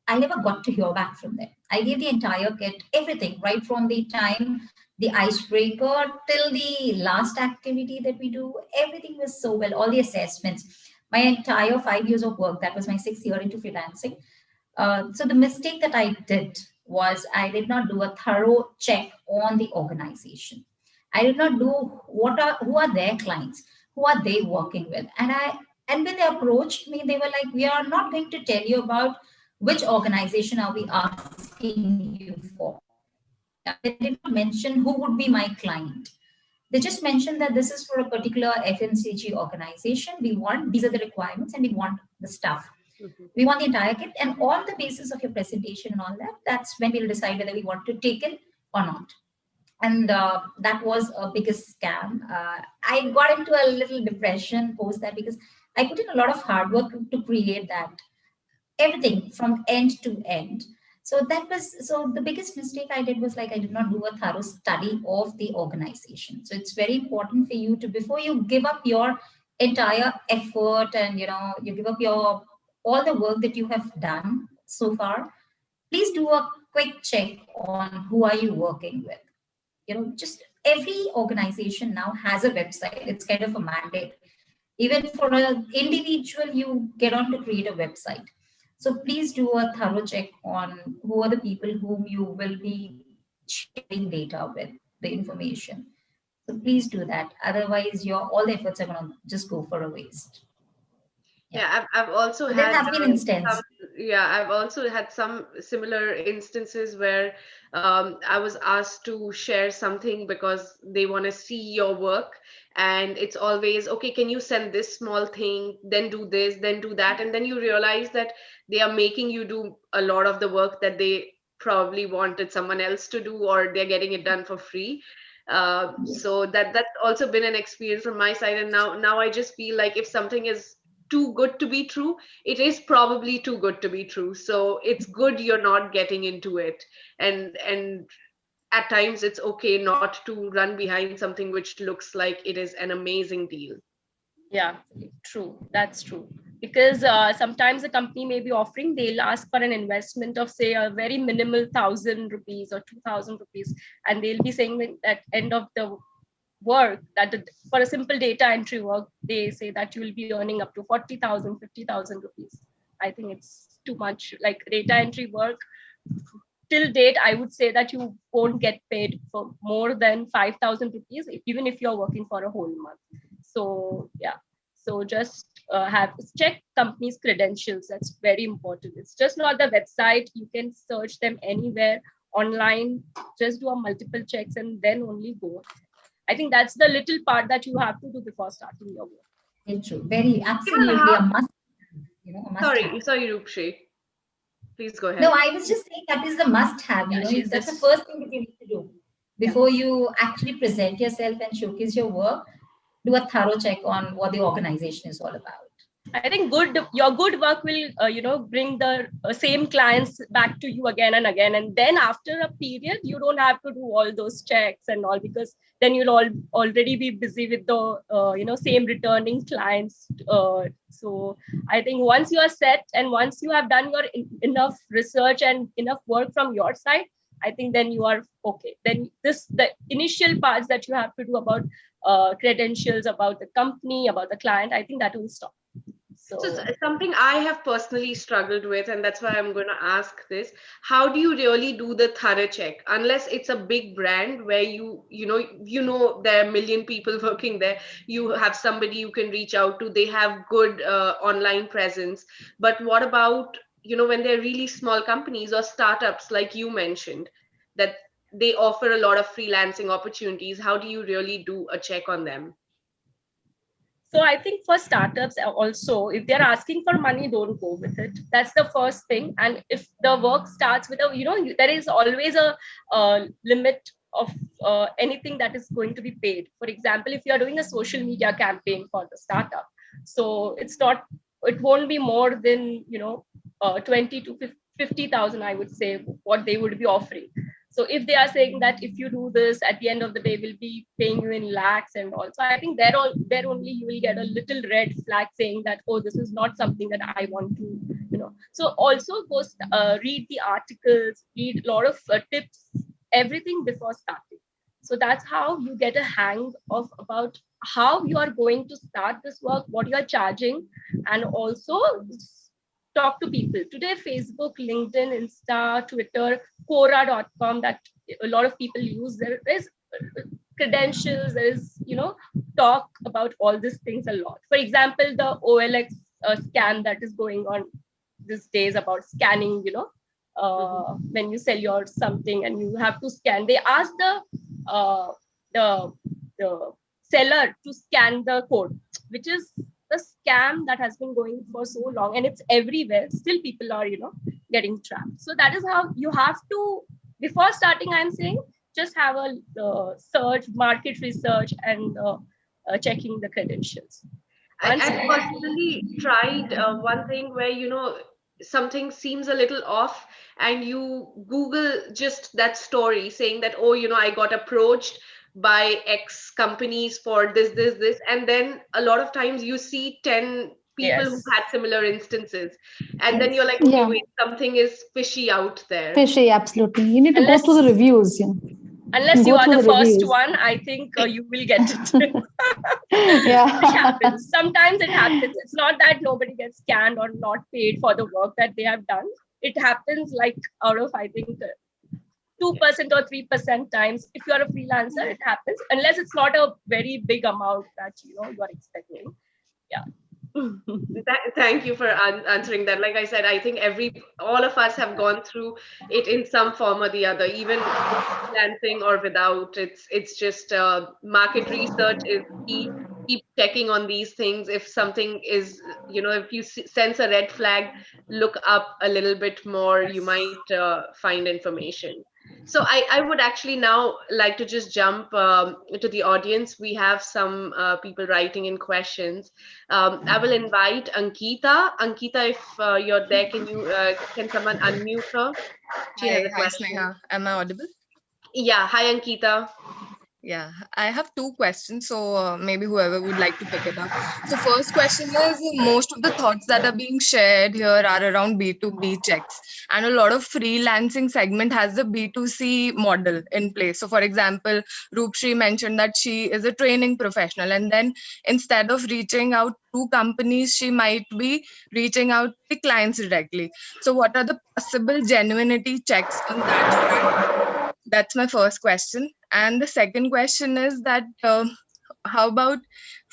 never got to hear back from them. I gave the entire kit, everything, right from the time, the icebreaker till the last activity that we do. Everything was so well. All the assessments, my entire 5 years of work. That was my 6th year into freelancing. So the mistake that I did was I did not do a thorough check on the organization. I did not do who are their clients, who are they working with, and when they approached me, they were like, "We are not going to tell you about which organization are we asking you for." Yeah, they did not mention who would be my client. They just mentioned that this is for a particular FMCG organization. We want these are the requirements, and we want the stuff. Mhm. We want the entire kit, and on the basis of your presentation and all that, that's when we'll decide whether we want to take it or not. And that was a biggest scam. I got into a little depression post that because I put in a lot of hard work to create that, everything from end to end. So the biggest mistake I did was, like, I did not do a thorough study of the organization. So it's very important for you to, before you give up your entire effort and you give up your all the work that you have done so far, please do a quick check on who are you working with. Just every organization now has a website. It's kind of a mandate. Even for an individual, you get on to create a website. So please do a thorough check on who are the people whom you will be sharing data with, the information. So please do that. Otherwise, your all the efforts are going to just go for a waste. Yeah. Yeah, I've also So there had have been some, instances. yeah, I've also had some similar instances where I was asked to share something because they want to see your work, and it's always, okay, can you send this small thing, then do this, then do that, and then you realize that they are making you do a lot of the work that they probably wanted someone else to do, or they're getting it done for free. So that's also been an experience from my side, and now I just feel like if something is too good to be true, it is probably too good to be true. So it's good you're not getting into it. And at times it's okay not to run behind something which looks like it is an amazing deal. Yeah, true. That's true. Because sometimes the company may be offering, they'll ask for an investment of, say, a very minimal 1,000 rupees or 2,000 rupees. And they'll be saying that at end of the work, for a simple data entry work, they say that you will be earning up to 40,000, 50,000 rupees. I think it's too much. Like data entry work, till date, I would say that you won't get paid for more than 5,000 rupees, even if you're working for a whole month. So yeah, so just have check company's credentials. That's very important. It's just not the website. You can search them anywhere online. Just do a multiple checks and then only go. I think that's the little part that you have to do before starting your work. Very true. Very Even absolutely a must. A must have. sorry, Roopshree. Please go No, ahead. I was just saying that is the must have. Yeah, she's That's the just first thing that you need to do before you actually present yourself and showcase your work. Do a thorough check on what the organization is all about. I think your good work will bring the same clients back to you again and again, and then after a period you don't have to do all those checks and all, because then you'll already be busy with the same returning clients. So I think once you are set and once you have done your enough research and enough work from your side, I think then you are okay. Then the initial parts that you have to do about credentials, about the company, about the client, I think that will stop. So something I have personally struggled with, and that's why I'm going to ask this: how do you really do the thorough check? Unless it's a big brand where you know there are a million people working there, you have somebody you can reach out to. They have good online presence. But what about when they're really small companies or startups, like you mentioned, that they offer a lot of freelancing opportunities? How do you really do a check on them? So I think for startups also, if they're asking for money, don't go with it. That's the first thing. And if the work starts with there is always a limit of anything that is going to be paid. For example, if you are doing a social media campaign for the startup, so it won't be more than 20 to 50,000, I would say, what they would be offering. So if they are saying that if you do this, at the end of the day, we'll be paying you in lakhs and all. So I think there only you will get a little red flag saying that, oh, this is not something that I want to. So also go read the articles, read a lot of tips, everything before starting. So that's how you get a hang of about how you are going to start this work, what you are charging, and also talk to people. Today, Facebook, LinkedIn, Insta, Twitter, Quora.com, that a lot of people use. There is credentials, there is, talk about all these things a lot. For example, the OLX scam that is going on these days about scanning, when you sell your something and you have to scan. They ask the seller to scan the code, which is the scam that has been going for so long, and it's everywhere. Still people are getting trapped. So that is how you have to, before starting, I'm saying, just have a search, market research, and checking the credentials. I personally tried one thing where something seems a little off, and you Google just that story saying that, oh, I got approached by X companies for this, and then a lot of times you see 10 people who Yes. had similar instances, and then you're like, okay, Yeah. wait, something is fishy out there. Fishy, absolutely. You need to go through the reviews. Unless you Go are through the the first reviews. one, I think you will get it. Yeah. It happens. Sometimes it happens. It's not that nobody gets scanned or not paid for the work that they have done. It happens like out of, I think, 2% or 3% times. If you're a freelancer, it happens, unless it's not a very big amount that you're expecting. Yeah. Thank you for answering that. Like I said, I think all of us have gone through it in some form or the other, even with freelancing or without. It's just market research is key. Keep checking on these things. If something is, if you sense a red flag, look up a little bit more. You might find information. So I would actually now like to just jump to the audience. We have some people writing in questions. I will invite Ankita. Ankita, if you're there, can someone unmute her? She has a Hi, question. Sneha. Am I audible? Yeah, hi Ankita. Yeah, I have two questions, so maybe whoever would like to pick it up. So first question is, most of the thoughts that are being shared here are around B2B checks, and a lot of freelancing segment has the B2C model in place. So for example, Roopshree mentioned that she is a training professional, and then instead of reaching out to companies, she might be reaching out to clients directly. So what are the possible genuinity checks on that front? That's my first question. And the second question is that how about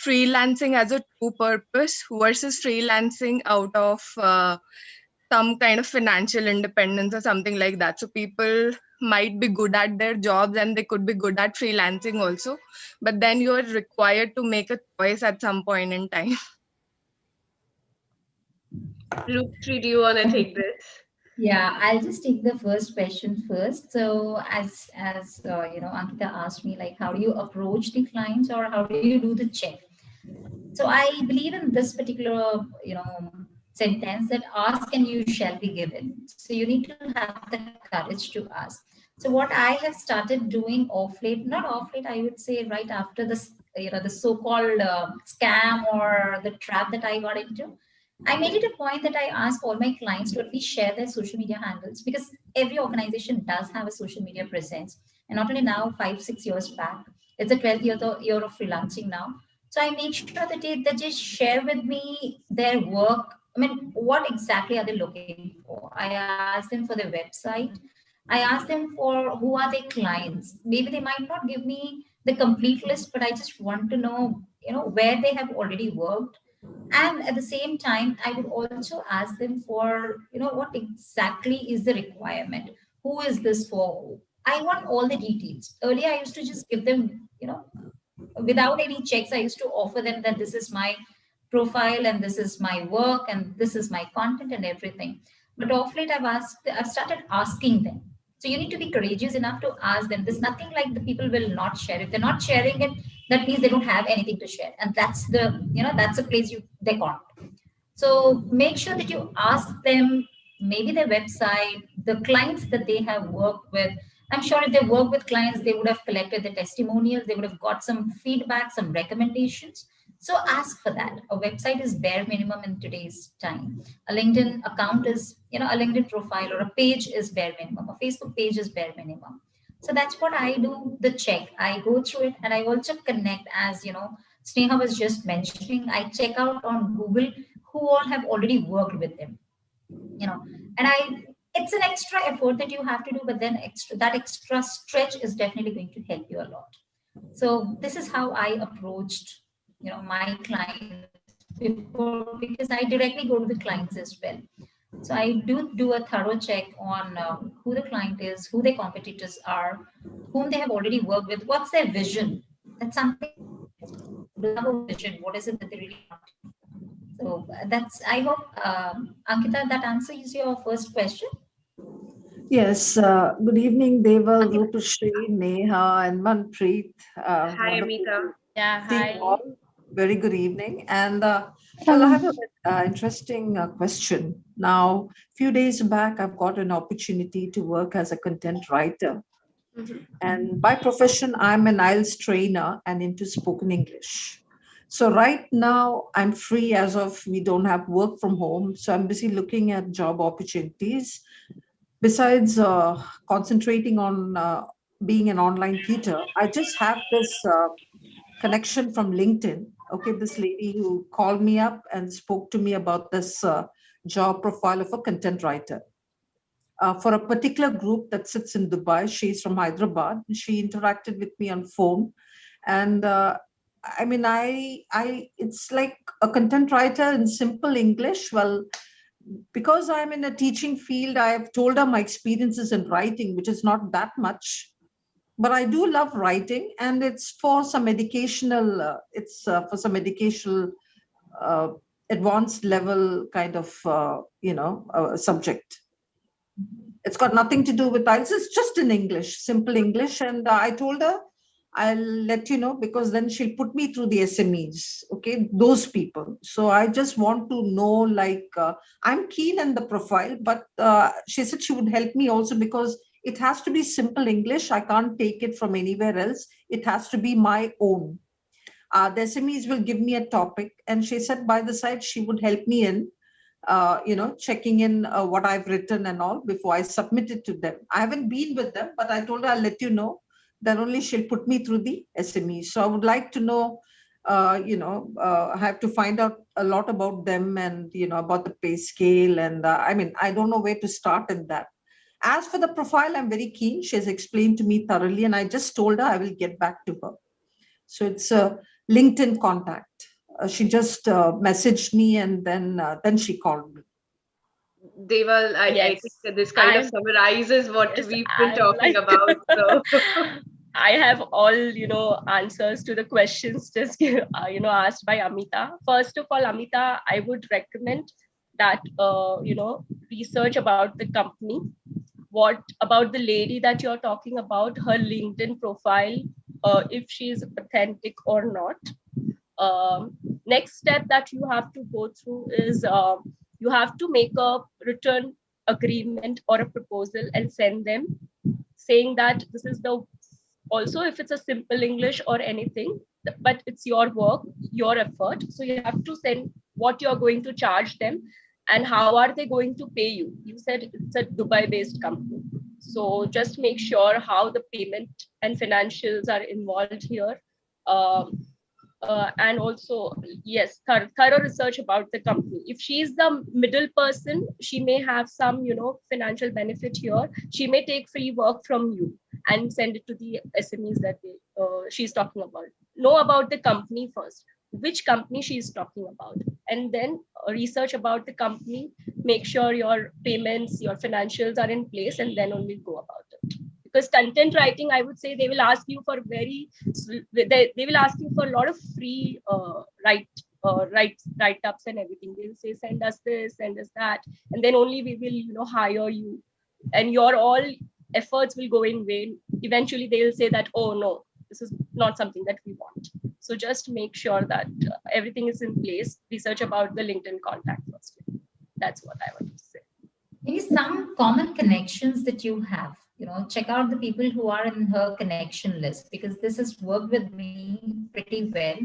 freelancing as a true purpose versus freelancing out of some kind of financial independence or something like that? So people might be good at their jobs and they could be good at freelancing also, but then you're required to make a choice at some point in time. Roopshree, do you want to take this? Yeah, I'll just take the first question first. So, as Ankita asked me, like, how do you approach the clients or how do you do the check? So, I believe in this particular, sentence that ask and you shall be given. So, you need to have the courage to ask. So, what I have started doing off late, not off late, I would say right after the so-called scam or the trap that I got into. I made it a point that I ask all my clients to at least share their social media handles because every organization does have a social media presence. And not only now, 5, 6 years back, it's the 12th year of freelancing now. So I make sure that they just share with me their work. I mean, what exactly are they looking for? I ask them for their website. I ask them for who are their clients. Maybe they might not give me the complete list, but I just want to know, where they have already worked, and at the same time I would also ask them for what exactly is the requirement, who is this for. I want all the details. Earlier I used to just give them, without any checks. I used to offer them that this is my profile and this is my work and this is my content and everything. But of late I've started asking them. So you need to be courageous enough to ask them. There's nothing like the people will not share. If they're not sharing it, that means they don't have anything to share, and that's a place they can't. So make sure that you ask them, maybe their website, the clients that they have worked with. I'm sure if they work with clients, they would have collected the testimonials, they would have got some feedback, some recommendations. So ask for that. A website is bare minimum in today's time. A LinkedIn account is, a LinkedIn profile or a page is bare minimum. A Facebook page is bare minimum. So that's what I do, the check. I go through it and I also connect, as Sneha was just mentioning, I check out on Google who all have already worked with them, and it's an extra effort that you have to do, but then that extra stretch is definitely going to help you a lot. So this is how I approached, my clients before, because I directly go to the clients as well. So I do a thorough check on who the client is, who their competitors are, whom they have already worked with, what's their vision. That's something very important. Do they have a vision? What is it that they really want? So that's, I hope, Ankita, that answers your first question. Yes, good evening, Deval, Roopshree, Neha, and Manpreet. Hi, Wonderful Amita. to Yeah, see you hi. all. Very good evening. And well, I Hello. have an interesting question. Now, a few days back, I've got an opportunity to work as a content writer. Mhm. And by profession, I'm an IELTS trainer and into spoken English. So right now, I'm free as of we don't have work from home. So I'm busy looking at job opportunities. Besides concentrating on being an online tutor, I just have this connection from LinkedIn. Okay, this lady who called me up and spoke to me about this job profile of a content writer for a particular group that sits in Dubai. She's from Hyderabad. She interacted with me on phone, and I mean, it's like a content writer in simple English. Well, because I'm in a teaching field, I've told her my experiences in writing, which is not that much, but I do love writing, and it's for some educational. For some educational, uh, advanced level kind of subject. It's got nothing to do with IELTS. It's just in English, simple English. And I told her, I'll let you know because then she'll put me through the SMEs. Okay, those people. So I just want to know, like, I'm keen in the profile, but she said she would help me also because It has to be simple English. I can't take it from anywhere else. It has to be my own. The SMEs will give me a topic, and she said by the side she would help me in, checking in what I've written and all before I submit it to them. I haven't been with them, but I told her I'll let you know. Then only she'll put me through the SME. So I would like to know, I have to find out a lot about them and, about the pay scale. And I don't know where to start in that. As for the profile, I'm very keen. She has explained to me thoroughly, and I just told her I will get back to her. So it's a LinkedIn contact. She just messaged me, and then she called me. Deval, I think Yes. that this kind of summarizes what Yes, we've been I'm talking like, about. So I have all, answers to the questions just, asked by Amita. First of all, Amita, I would recommend that, research about the company. What about the lady that you're talking about, her LinkedIn profile, if she's authentic or not. Next step that you have to go through is you have to make a return agreement or a proposal and send them, saying that this is the, also if it's a simple English or anything, but it's your work, your effort, so you have to send what you're going to charge them and how are they going to pay you. You said it's a Dubai based company, so just make sure how the payment and financials are involved here. And also, yes, thorough research about the company. If she is the middle person, she may have some, financial benefit here. She may take free work from you and send it to the SMEs that she's talking about. Know about the company first, which company she's talking about, and then research about the company. Make sure your payments, your financials are in place, and then only go about it. Because content writing, I would say they will ask you for they will ask you for a lot of free write-ups and everything. They'll say, send us this, send us that, and then only we will, hire you, and your all efforts will go in vain. Eventually they will say that, oh no, this is not something that we want. So just make sure that everything is in place. Research about the LinkedIn contact first. That's what I want to say. Maybe some common connections that you have, check out the people who are in her connection list, because this has worked with me pretty well.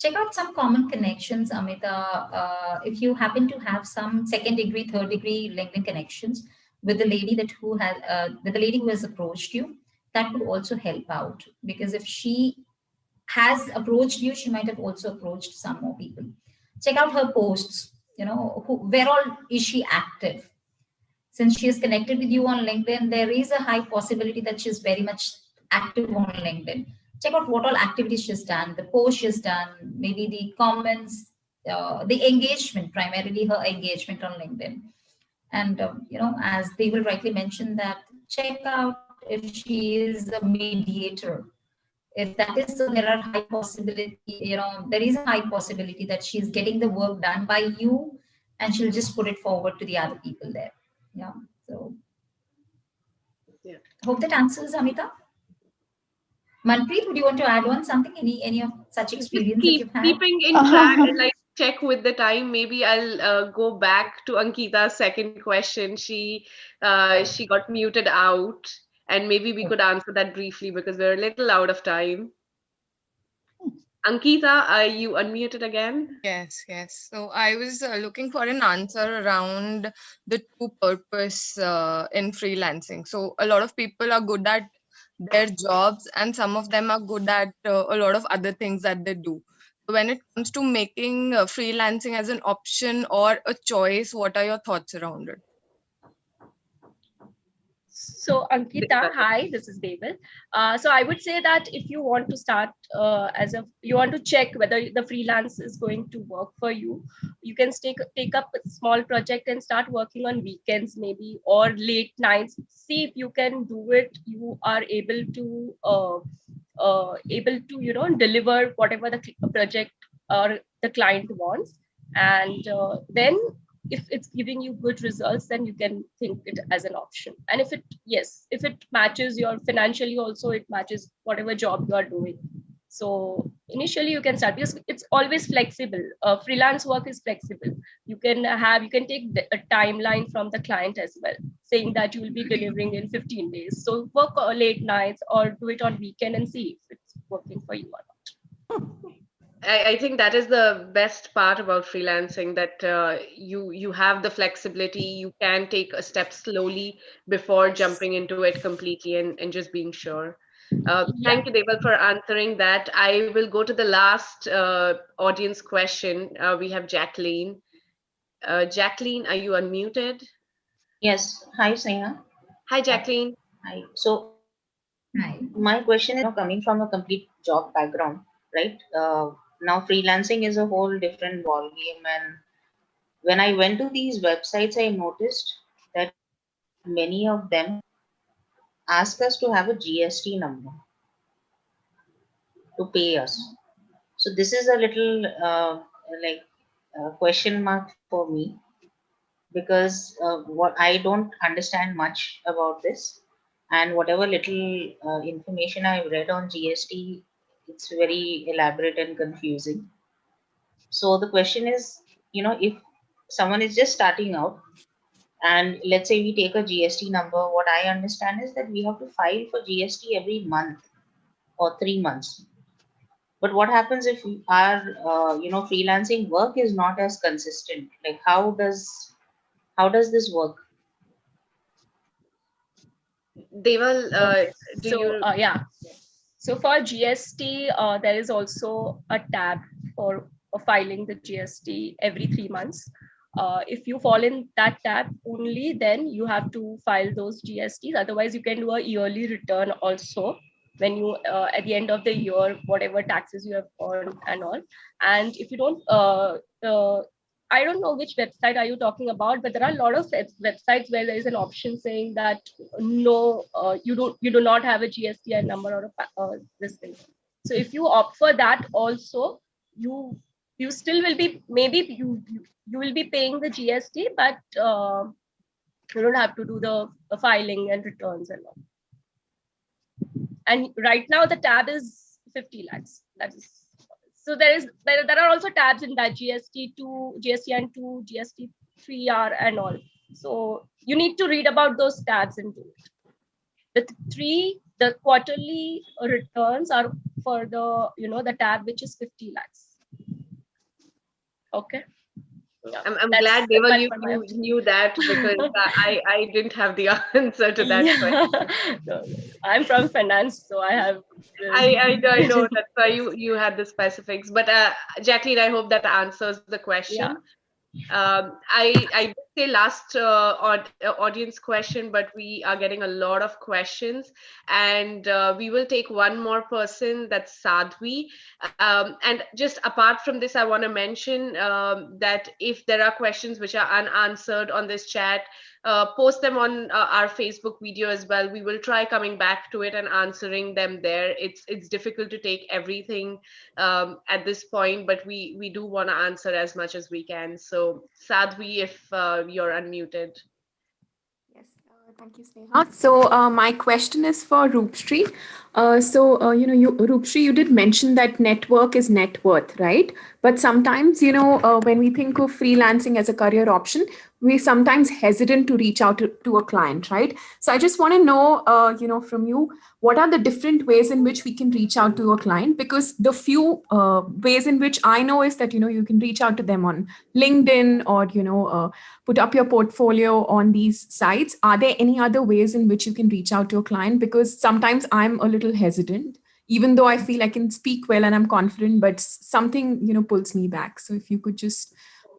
Check out some common connections, Amita. If you happen to have some second degree, third degree LinkedIn connections with the lady who has approached you, that could also help out, because if she has approached you, she might have also approached some more people. Check out her posts. Where all is she active? Since she is connected with you on LinkedIn, there is a high possibility that she's very much active on LinkedIn. Check out what all activities she's done, the posts she's done, maybe the comments, the engagement, primarily her engagement on LinkedIn. And, as they will rightly mention, that check out if she is a mediator. If that is so, there are high possibility, there is a high possibility that she's getting the work done by you, and she'll just put it forward to the other people there. Yeah. So yeah. Hope that answers, Amita. Manpreet, would you want to add on something? Any of such experience that you've had? Keeping in track, like check with the time. Maybe I'll go back to Ankita's second question. She got muted out, and maybe we could answer that briefly because we're a little out of time. Ankita, are you unmuted again? Yes. So I was looking for an answer around the two purpose in freelancing. So a lot of people are good at their jobs, and some of them are good at a lot of other things that they do. So when it comes to making freelancing as an option or a choice, what are your thoughts around it? So Ankita, hi, this is Deval. So I would say that if you want to start you want to check whether the freelance is going to work for you, you can take up a small project and start working on weekends maybe, or late nights. See if you can do it. You are able to deliver whatever the project or the client wants, and then if it's giving you good results, then you can think it as an option. And if it matches your financially, also it matches whatever job you are doing. So initially you can start, because it's always flexible. Freelance work is flexible. You can take a timeline from the client as well, saying that you will be delivering in 15 days. So work late nights or do it on weekend and see if it's working for you or not. I think that is the best part about freelancing, that you have the flexibility. You can take a step slowly before jumping into it completely and just being sure. Yeah. Thank you, Deval, for answering that. I will go to the last audience question. We have Jacqueline. Jacqueline, are you unmuted? Yes. Hi, Sneha. Hi, Jacqueline. Hi. So Hi. my question is, coming from a complete job background, right? Now freelancing is a whole different ball game, and when I went to these websites, I noticed that many of them ask us to have a GST number to pay us. So this is a little like question mark for me, because what I don't understand much about this, and whatever little information I've read on GST, it's very elaborate and confusing. So the question is, if someone is just starting out, and let's say we take a GST number, what I understand is that we have to file for GST every month or 3 months. But what happens if our freelancing work is not as consistent? Like how does this work? Deval, do So you? yeah. So for GST, there is also a tab for filing the GST every 3 months. If you fall in that tab only, then you have to file those GSTs. Otherwise, you can do a yearly return also, when you at the end of the year, whatever taxes you have earned and all. And if you don't, I don't know which website are you talking about, but there are a lot of websites where there is an option saying that no, you do not have a GSTI number or this thing. So if you opt for that also, you still will be, maybe you will be paying the GST, but you don't have to do the filing and returns and all. And right now the tab is 50 lakhs. That is, so there are also tabs in that GST2, GSTN2, GST3R and all. So you need to read about those tabs and do it. The quarterly returns are for the tab which is 50 lakhs. Okay. Yeah, I'm glad, Deval, you knew that, because I didn't have the answer to that question. No, I'm from finance, so I have. I know that's why you had the specifics. But Jacqueline, I hope that answers the question. Yeah. I did say last audience question, but we are getting a lot of questions, and we will take one more person. That's Sadhvi. And just apart from this, I want to mention that if there are questions which are unanswered on this chat, post them on our Facebook video as well. We will try coming back to it and answering them there. It's difficult to take everything at this point, but we do want to answer as much as we can. So Sadhvi, if you're unmuted. Yes, thank you, Sneha. So my question is for Roopshree. Roopshree, you did mention that network is net worth, right? But sometimes, when we think of freelancing as a career option, we sometimes hesitant to reach out to a client, right? So I just want to know, from you, what are the different ways in which we can reach out to a client? Because the few ways in which I know is that, you can reach out to them on LinkedIn or, put up your portfolio on these sites. Are there any other ways in which you can reach out to a client? Because sometimes I'm a little hesitant, even though I feel I can speak well and I'm confident, but something, pulls me back. So if you could just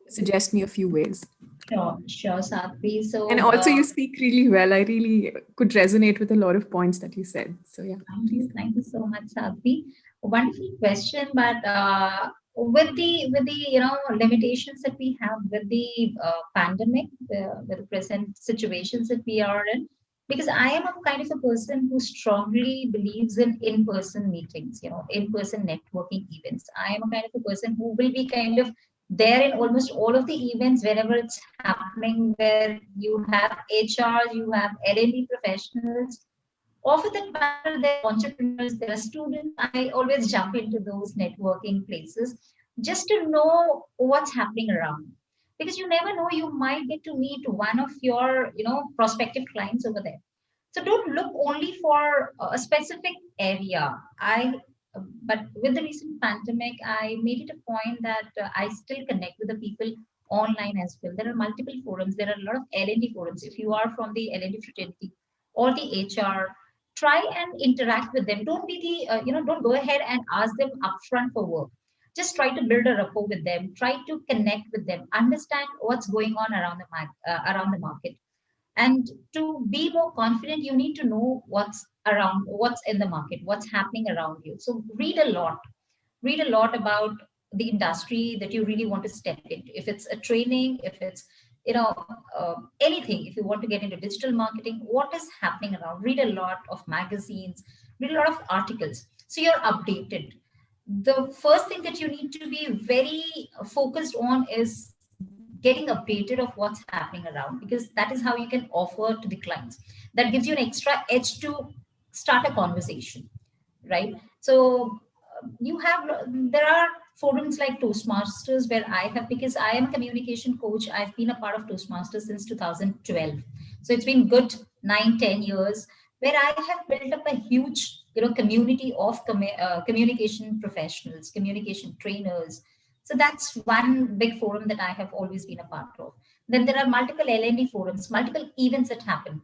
suggest me a few ways. Sure, Sadhvi. So, and also you speak really well. I really could resonate with a lot of points that you said. So yeah. Thank you so much, Sadhvi. Wonderful question, but with the limitations that we have with the pandemic, with the present situations that we are in, because I am a kind of a person who strongly believes in in-person meetings, in-person networking events. I am a kind of a person who will be kind of there in almost all of the events wherever it's happening, where you have HR, you have L&D professionals, or for that matter, there are entrepreneurs, there are students. I always jump into those networking places just to know what's happening around. Because you never know, you might get to meet one of your, prospective clients over there. So don't look only for a specific area. But with the recent pandemic, I made it a point that I still connect with the people online as well. There are multiple forums. There are a lot of L&D forums. If you are from the L&D fraternity or the HR, try and interact with them. Don't be don't go ahead and ask them upfront for work. Just try to build a rapport with them. Try to connect with them. Understand what's going on around the market. And to be more confident, you need to know what's in the market, what's happening around you. So read a lot about the industry that you really want to step into. If it's a training, if it's anything, if you want to get into digital marketing, what is happening around? Read a lot of magazines, read a lot of articles, so you're updated. The first thing that you need to be very focused on is getting updated of what's happening around, because that is how you can offer to the clients. That gives you an extra edge to start a conversation, right? So there are forums like Toastmasters where I have, because I am a communication coach, I've been a part of Toastmasters since 2012. So it's been good 9-10 years where I have built up a huge community of communication professionals, communication trainers. So that's one big forum that I have always been a part of. Then there are multiple L&D forums, multiple events that happen,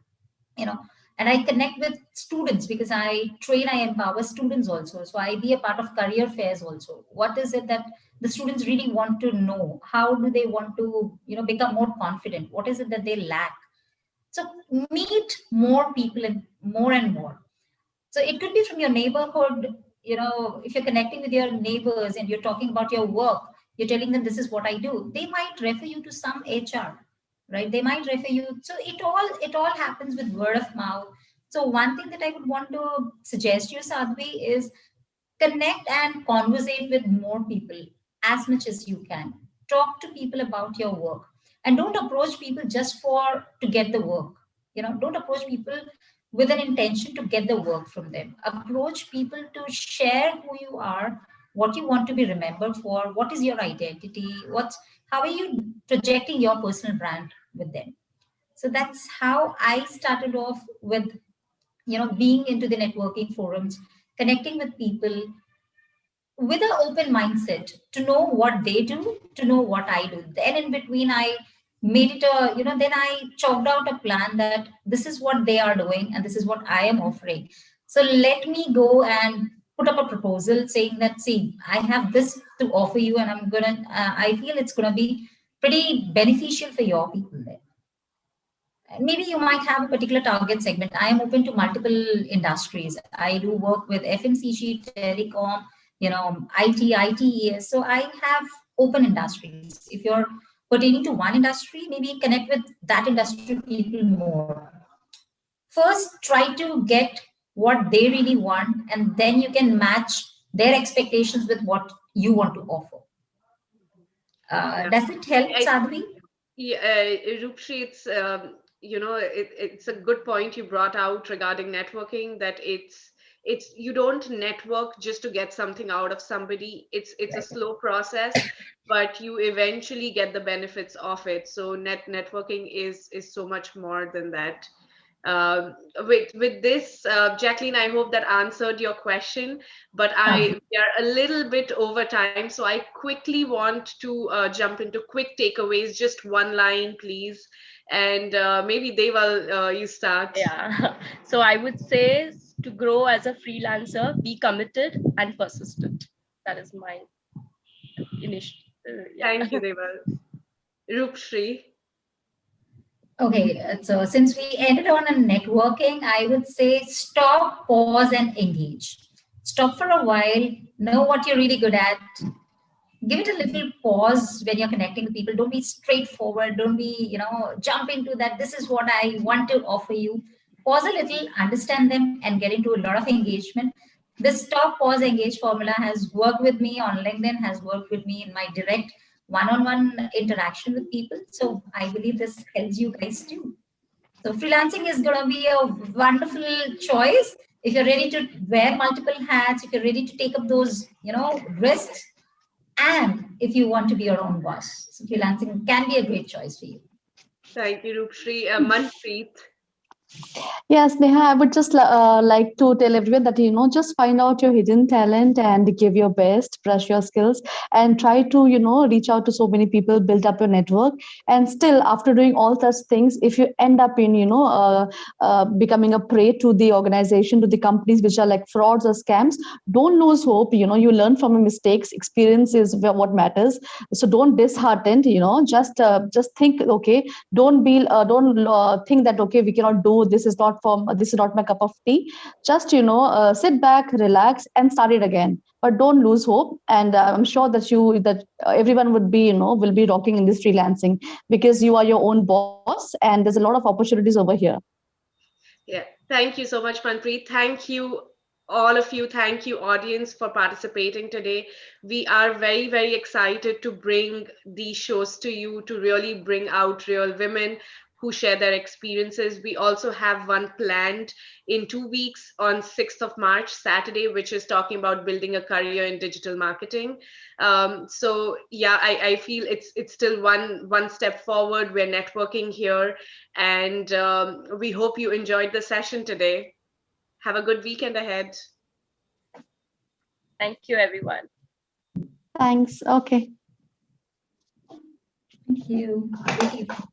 and I connect with students because I train, I empower students also. So I be a part of career fairs also. What is it that the students really want to know? How do they want to, become more confident? What is it that they lack? So meet more people and more. So it could be from your neighborhood. If you're connecting with your neighbors and you're talking about your work, you're telling them this is what I do. They might refer you to some HR, right? They might refer you. So it all happens with word of mouth. So one thing that I would want to suggest you, Sadhvi, is connect and conversate with more people as much as you can. Talk to people about your work, and don't approach people just for to get the work. Don't approach people with an intention to get the work from them. Approach people to share who you are, what you want to be remembered for, what is your identity, how are you projecting your personal brand with them. So that's how I started off with being into the networking forums, connecting with people with an open mindset to know what they do, to know what I do. Then in between, I made it then I chalked out a plan that this is what they are doing and this is what I am offering. So let me go and put up a proposal saying that, see, I have this to offer you, and I feel it's gonna be pretty beneficial for your people there. Maybe you might have a particular target segment. I am open to multiple industries. I do work with FMCG, telecom, IT, ITES. So I have open industries. If you're pertaining to one industry, maybe connect with that industry people more. First, try to get what they really want, and then you can match their expectations with what you want to offer. Does it help, Sadhvi? Yeah, Roopshree, it's a good point you brought out regarding networking, that it's you don't network just to get something out of somebody. It's a slow process, but you eventually get the benefits of it. So networking is so much more than that. With this, Jacqueline, I hope that answered your question, but we are a little bit over time, so I quickly want to jump into quick takeaways. Just one line, please, and maybe Deval, you start. Yeah. So I would say, to grow as a freelancer, be committed and persistent. That is my initial. Thank you, Deval. Roopshree. Okay, so since we ended on a networking, I would say stop, pause, and engage. Stop for a while, know what you're really good at. Give it a little pause when you're connecting with people. Don't be straightforward. Don't be, jump into that. This is what I want to offer you. Pause a little, understand them, and get into a lot of engagement. This stop, pause, engage formula has worked with me on LinkedIn, has worked with me in my direct one-on-one interaction with people. So I believe this helps you guys too. So freelancing is going to be a wonderful choice if you're ready to wear multiple hats, if you're ready to take up those, risks, and if you want to be your own boss. So freelancing can be a great choice for you. Thank you, Roopshree. Manpreet. Yes, Neha, I would just like to tell everyone that, just find out your hidden talent and give your best, brush your skills, and try to, reach out to so many people, build up your network. And still, after doing all such things, if you end up in, becoming a prey to the organization, to the companies which are like frauds or scams, don't lose hope. You learn from your mistakes. Experience is what matters. So don't disheartened, just think, okay, don't think that, okay, we cannot do this, is not my cup of tea. Just sit back, relax, and start it again, but don't lose hope. And I'm sure that everyone would be will be rocking in this freelancing, because you are your own boss and there's a lot of opportunities over here. Yeah, thank you so much, Manpreet. Thank you, all of you. Thank you, audience, for participating today. We are very, very excited to bring these shows to you, to really bring out real women who share their experiences. We also have one planned in 2 weeks on 6th of March, Saturday, which is talking about building a career in digital marketing. So yeah, I feel it's still one step forward. We're networking here, and we hope you enjoyed the session today. Have a good weekend ahead. Thank you, everyone. Thanks. Okay. Thank you. Great evening.